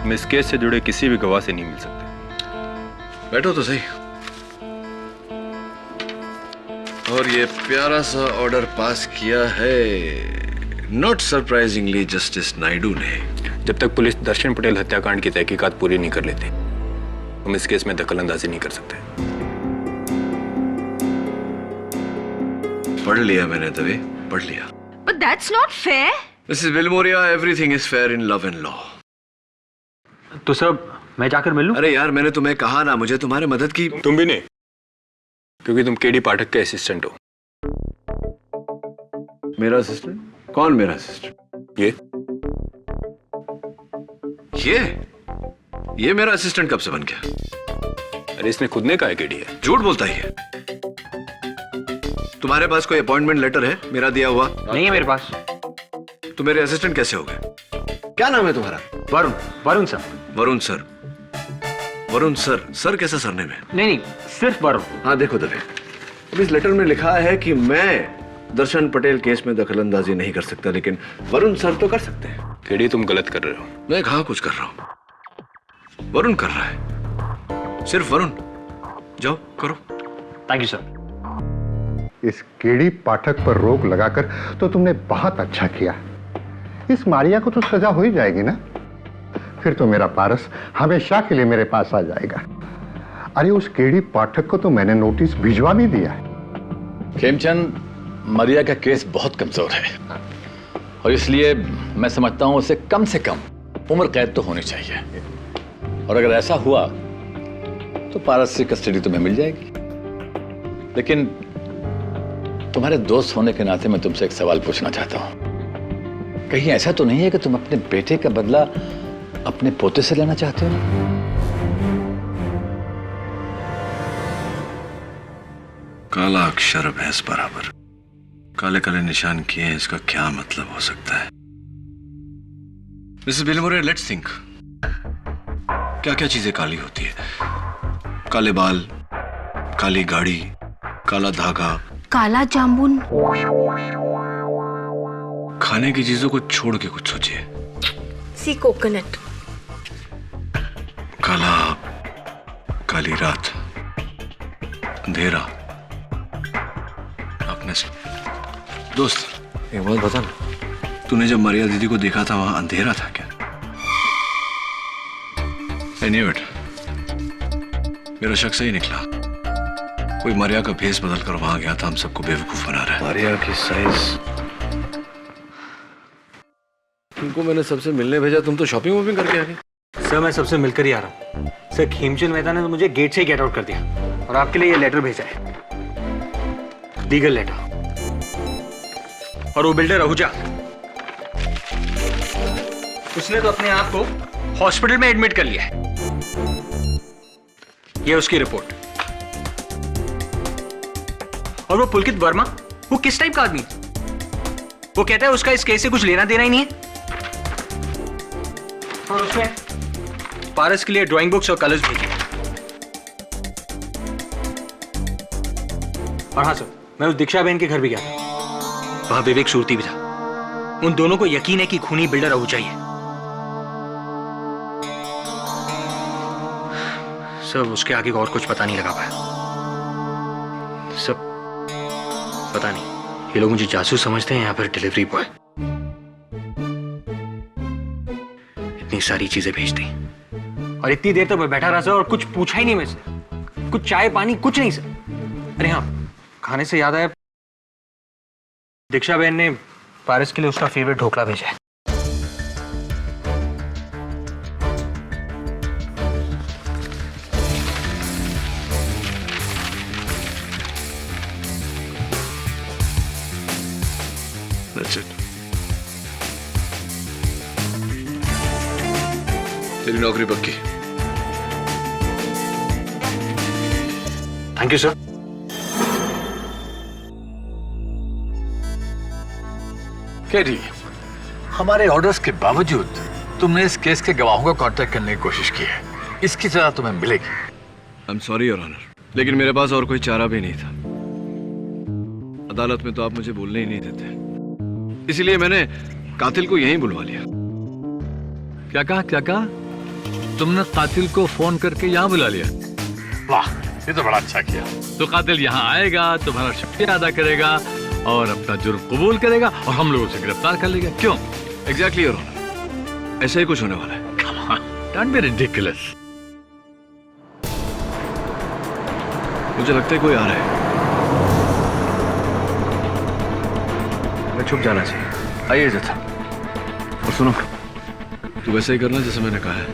तुम इस केस से जुड़े किसी भी गवाह से नहीं मिल सकते। बैठो तो सही। और ये प्यारा सा ऑर्डर पास किया है नॉट सरप्राइजिंगली जस्टिस नायडू ने। जब तक पुलिस दर्शन पटेल हत्याकांड की तहकीकात पूरी नहीं कर लेती, हम इस केस में दखलंदाजी नहीं कर सकते। पढ़ लिया मैंने दवे, पढ़ लिया। But that's not fair. Mrs. Vilmoria, everything is fair in love and law. तो सब मैं जाकर मिल लूं? अरे यार, मैंने तुम्हें कहा ना मुझे तुम्हारे मदद की। तुम भी नहीं, क्योंकि तुम केडी पाठक के असिस्टेंट हो। मेरा असिस्टेंट? कौन मेरा असिस्टेंट? ये मेरा असिस्टेंट कब से बन गया? अरे इसने खुद ने कहा है केडी है। झूठ बोलता ही है। तुम्हारे पास कोई अपॉइंटमेंट लेटर है मेरा दिया हुआ? नहीं है मेरे पास। तो मेरे असिस्टेंट कैसे हो गए? क्या नाम है तुम्हारा? Varun. Varun sir. Varun sir. Varun sir. Sir कैसा सरने में? नहीं, सिर्फ वरुण। हाँ देखो दवे, अब इस लेटर में लिखा है कि मैं दर्शन पटेल केस में दखलंदाजी नहीं कर सकता, लेकिन वरुण सर तो कर सकते हैं। केडी, तुम गलत कर रहे हो। मैं कहाँ कुछ कर रहा हूँ, वरुण कर रहा है। सिर्फ वरुण। जाओ करो। Thank you sir. इस केडी पाठक पर रोक लगाकर तो तुमने बहुत अच्छा किया। इस मारिया को तो सजा हो ही जाएगी ना। फिर तो मेरा पारस हमेशा के लिए मेरे पास आ जाएगा। अरे उस केडी पाठक को तो मैंने नोटिस भिजवा भी दिया है। खेमचंद, मारिया का केस बहुत कमजोर है। और इसलिए मैं समझता हूं उसे कम से कम उम्र कैद तो होनी चाहिए। और अगर ऐसा हुआ तो पारस से कस्टडी तुम्हें मिल जाएगी। लेकिन तुम्हारे दोस्त होने के नाते मैं तुमसे एक सवाल पूछना चाहता हूं। कहीं ऐसा तो नहीं है कि तुम अपने बेटे का बदला अपने पोते से लेना चाहते हो ना? काला अक्षर भैंस बराबर, काले काले निशान किए हैं, इसका क्या मतलब हो सकता है? Mrs Bilimoria, let's think. क्या क्या चीजें काली होती है? काले बाल, काली गाड़ी, काला धागा, काला जामुन। खाने की चीजों को छोड़ के कुछ सोचिए। सी कोकोनट। काला, काली रात, अंधेरा। अपने दोस्त एक बात बता ना, तूने जब मारिया दीदी को देखा था वहां अंधेरा था क्या? I knew it. मेरा शक सही निकला। कोई मारिया का भेष बदल कर वहां गया था, हम सबको बेवकूफ बना रहा है। मारिया की साइज। तुमको मैंने सबसे मिलने भेजा, तुम तो शॉपिंग वॉपिंग करके आ गए। सर मैं सबसे मिलकर ही आ रहा हूँ। सर खेमचंद मेहता ने तो मुझे गेट से ही गेट आउट कर दिया और आपके लिए ये लेटर भेजा है, लीगल लेटर। और वो बिल्डर आहूजा, उसने तो अपने आप को हॉस्पिटल में एडमिट कर लिया है। ये उसकी रिपोर्ट। और वो पुलकित वर्मा, वो किस टाइप का आदमी? वो कहता है उसका इस केस से कुछ लेना देना ही नहीं है। और उसने पारस के लिए ड्राइंग बुक्स और कलर्स भेजे। और हाँ सर, मैं उस दीक्षा बहन के घर भी गया था, वहां विवेक सूरती भी था। उन दोनों को यकीन है कि खूनी बिल्डर आहूजा ही है। सब उसके आगे और कुछ पता नहीं लगा पाया। सब पता नहीं, ये लोग मुझे जासूस समझते हैं या फिर डिलीवरी बॉय। इतनी सारी चीजें भेज दी और इतनी देर तक मैं बैठा रहा सर और कुछ पूछा ही नहीं मुझसे। कुछ चाय पानी कुछ नहीं सर। अरे हाँ, खाने से याद आया, दीक्षा बहन ने पारस के लिए उसका फेवरेट ढोकला भेजा है। That's it. तेरी नौकरी पक्की। Thank you sir. केडी, हमारे ऑर्डर्स के बावजूद तुमने इस केस के गवाहों को कांटेक्ट करने की कोशिश की है। इसकी सजा तुम्हें मिलेगी। I am sorry your honour, लेकिन मेरे पास और कोई चारा भी नहीं था। अदालत में तो आप मुझे बोलने ही नहीं देते, इसलिए मैंने कातिल को यहीं बुलवा लिया। क्या कहा, क्या कहा? तुमने कातिल को फोन करके यहाँ बुला लिया? वाह, ये तो बड़ा अच्छा किया। तो कातिल यहाँ आएगा, तुम्हारा शुक्रिया अदा करेगा और अपना जुर्म कबूल करेगा और हम लोग उसे गिरफ्तार कर लेगा। क्यों? एग्जैक्टली योर ऑनर, ऐसा ही कुछ होने वाला है। Come on, don't be ridiculous. मुझे लगता है कोई आ रहा है। मैं छुप जाना चाहिए। आइए जथा। और सुनो, तू वैसे ही करना जैसे मैंने कहा है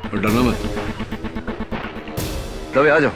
और डरना मत। रवि आ जाओ।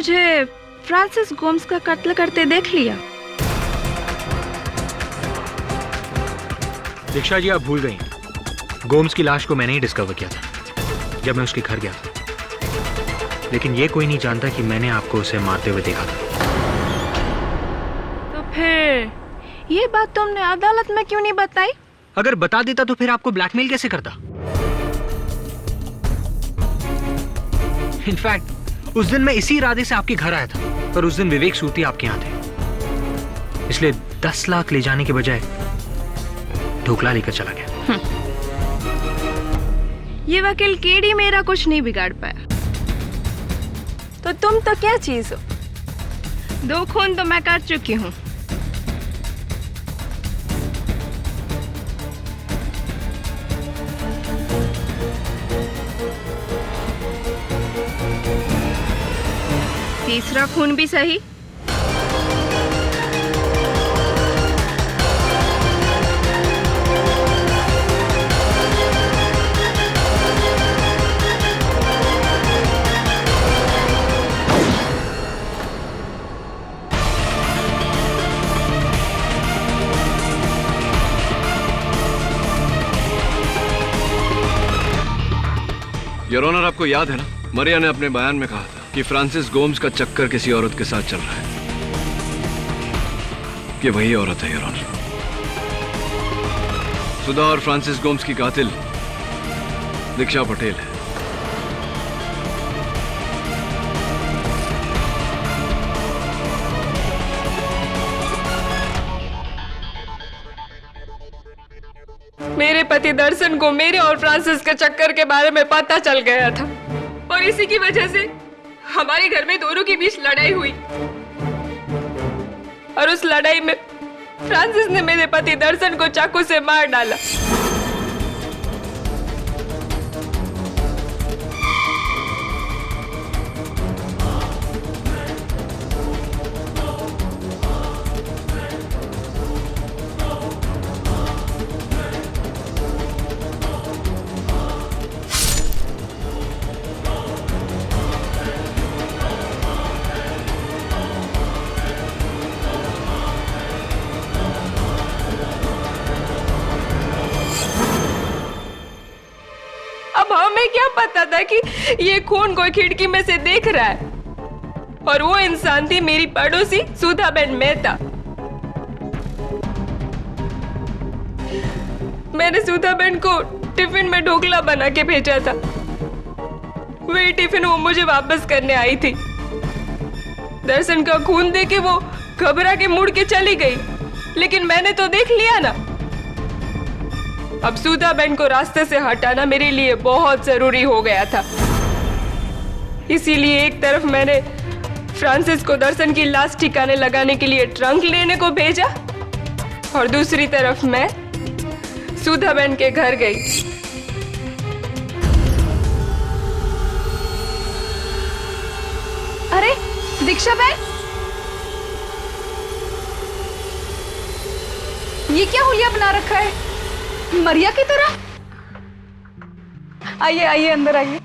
मुझे फ्रांसिस गोम्स का कत्ल करते देख लिया? दीक्षा जी, आप भूल गई, गोम्स की लाश को मैंने ही डिस्कवर किया था जब मैं उसके घर गया था। लेकिन ये कोई नहीं जानता कि मैंने आपको उसे मारते हुए देखा था। तो फिर ये बात तुमने अदालत में क्यों नहीं बताई? अगर बता देता तो फिर आपको ब्लैकमेल कैसे करता? इनफैक्ट उस दिन मैं इसी इरादे से आपके घर आया था, पर उस दिन विवेक सूती आपके यहाँ थे, इसलिए 10 लाख ले जाने के बजाय ढोकला लेकर चला गया। ये वकील केडी मेरा कुछ नहीं बिगाड़ पाया। तो तुम तो क्या चीज हो? 2 खून तो मैं कर चुकी हूँ। तीसरा खून भी सही। योर ऑनर, आपको याद है ना, मरिया ने अपने बयान में कहा था कि फ्रांसिस गोम्स का चक्कर किसी औरत के साथ चल रहा है। ये वही औरत है योर ऑनर। सुधा और फ्रांसिस गोम्स की कातिल दीक्षा पटेल है। मेरे पति दर्शन को मेरे और फ्रांसिस के चक्कर के बारे में पता चल गया था और इसी की वजह से हमारे घर में दोनों के बीच लड़ाई हुई और उस लड़ाई में फ्रांसिस ने मेरे पति दर्शन को चाकू से मार डाला। अब हमें क्या पता था कि ये खून कोई खिड़की में से देख रहा है और वो इंसान थी मेरी पड़ोसी सुधाबेन मेहता। मैंने सुधाबेन को टिफिन में ढोकला बना के भेजा था। वही टिफिन वो मुझे वापस करने आई थी। दर्शन का खून देके वो घबरा के मुड़ के चली गई, लेकिन मैंने तो देख लिया ना। अब सुधाबेन को रास्ते से हटाना मेरे लिए बहुत जरूरी हो गया था। इसीलिए एक तरफ मैंने फ्रांसिस को दर्शन की लाश ठिकाने लगाने के लिए ट्रंक लेने को भेजा और दूसरी तरफ मैं सुधाबेन के घर गई। अरे दीक्षा बहन, ये क्या हुलिया बना रखा है मरिया की तरह? आइए आइए अंदर आइए।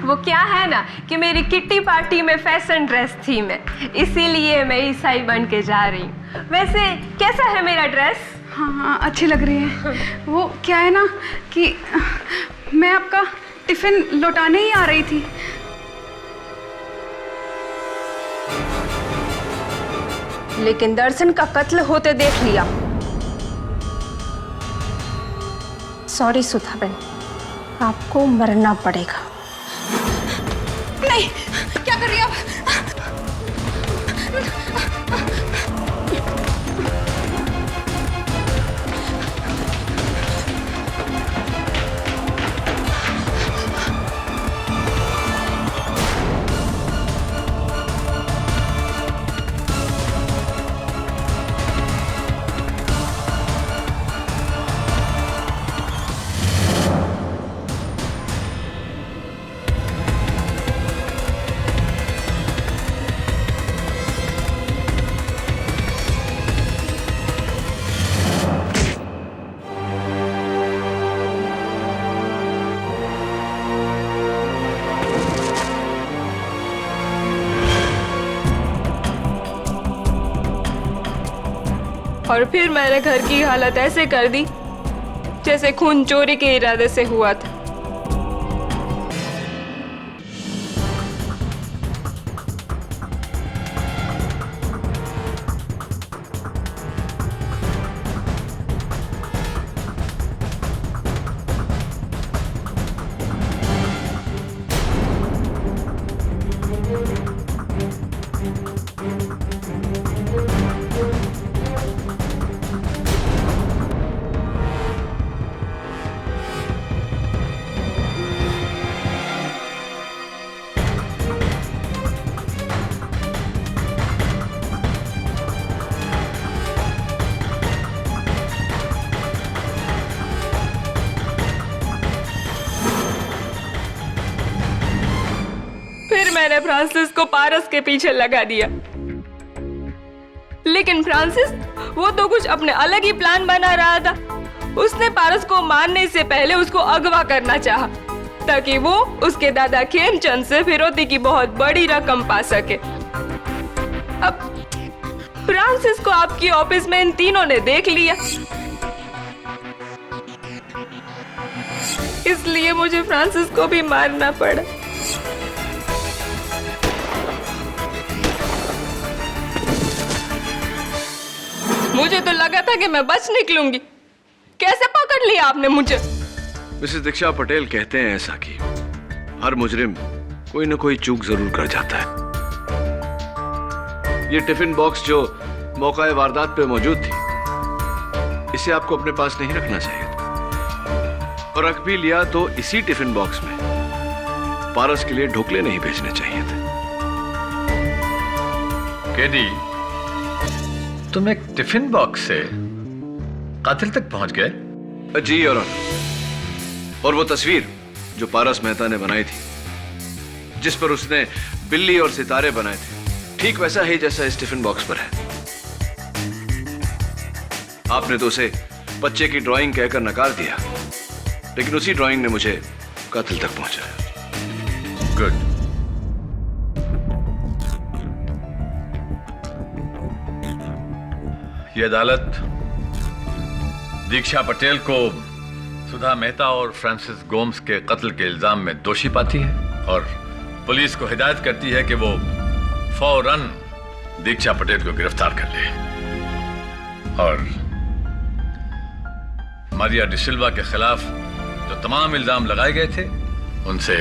वो क्या है ना कि मेरी किट्टी पार्टी में फैशन ड्रेस थी मैं, इसीलिए मैं ईसाई बन के जा रही हूँ। वैसे कैसा है मेरा ड्रेस? हाँ हाँ, अच्छी लग रही है। वो क्या है ना कि मैं आपका टिफिन लौटाने ही आ रही थी। लेकिन दर्शन का कत्ल होते देख लिया। सॉरी सुधाबेन, आपको मरना पड़ेगा। नहीं, क्या कर रही है आप? और फिर मैंने घर की हालत ऐसे कर दी जैसे खून चोरी के इरादे से हुआ था। फिर मैंने फ्रांसिस को पारस के पीछे लगा दिया, लेकिन फ्रांसिस वो तो कुछ अपने अलग ही प्लान बना रहा था। उसने पारस को मारने से पहले उसको अगवा करना चाहा, ताकि वो उसके दादा खेमचंद से फिरौती की बहुत बड़ी रकम पा सके। अब फ्रांसिस को आपकी ऑफिस में इन तीनों ने देख लिया, इसलिए मुझे फ्रांसिस को भी मारना पड़ा। मुझे तो लगा था कि मैं बच निकलूंगी। कैसे पकड़ लिया आपने मुझे? मिसेस दीक्षा पटेल कहते हैं ऐसा कि हर मुजरिम कोई न कोई चूक जरूर कर जाता है। ये टिफिन बॉक्स जो मौका वारदात पे मौजूद थी, इसे आपको अपने पास नहीं रखना चाहिए था, और रख भी लिया तो इसी टिफिन बॉक्स में पारस के लिए ढोकले नहीं भेजने चाहिए थे। केडी, तुम एक टिफिन बॉक्स से कातिल तक पहुंच गए? जी योर ऑनर। और वो तस्वीर जो पारस मेहता ने बनाई थी, जिस पर उसने बिल्ली और सितारे बनाए थे, ठीक वैसा ही जैसा इस टिफिन बॉक्स पर है। आपने तो उसे बच्चे की ड्राइंग कहकर नकार दिया, लेकिन उसी ड्राइंग ने मुझे कातिल तक पहुंचाया। गुड। ये अदालत दीक्षा पटेल को सुधा मेहता और फ्रांसिस गोम्स के कत्ल के इल्जाम में दोषी पाती है और पुलिस को हिदायत करती है कि वो फौरन दीक्षा पटेल को गिरफ्तार कर ले और मारिया डिसिल्वा के खिलाफ जो तमाम इल्जाम लगाए गए थे उनसे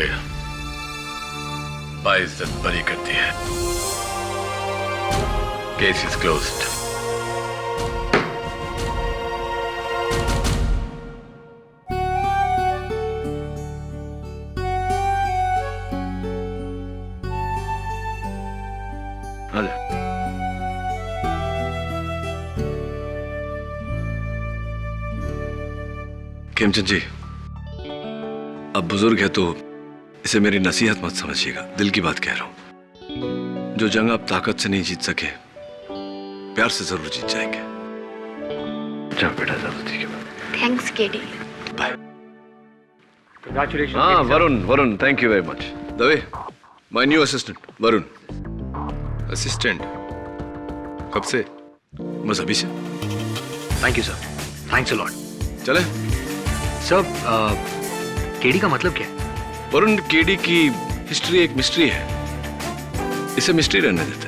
बाइज्जत बरी करती है। Case is closed. Khemchand ji, अब बुजुर्ग है तो इसे मेरी नसीहत मत समझिएगा, दिल की बात कह रहा हूं। जो जंग आप ताकत से नहीं जीत सके, प्यार से जरूर जीत जाएंगे। जाओ बेटा, जरूर ठीक है। Thanks KD. बाय। Congratulations. हाँ Varun, thank you very much. Dave, my new assistant Varun. Assistant? कब से? बस अभी से। Thank you sir, thanks a lot. चले सर, केडी का मतलब क्या है? वरुण, केडी की हिस्ट्री एक मिस्ट्री है, इसे मिस्ट्री रहने देते हैं।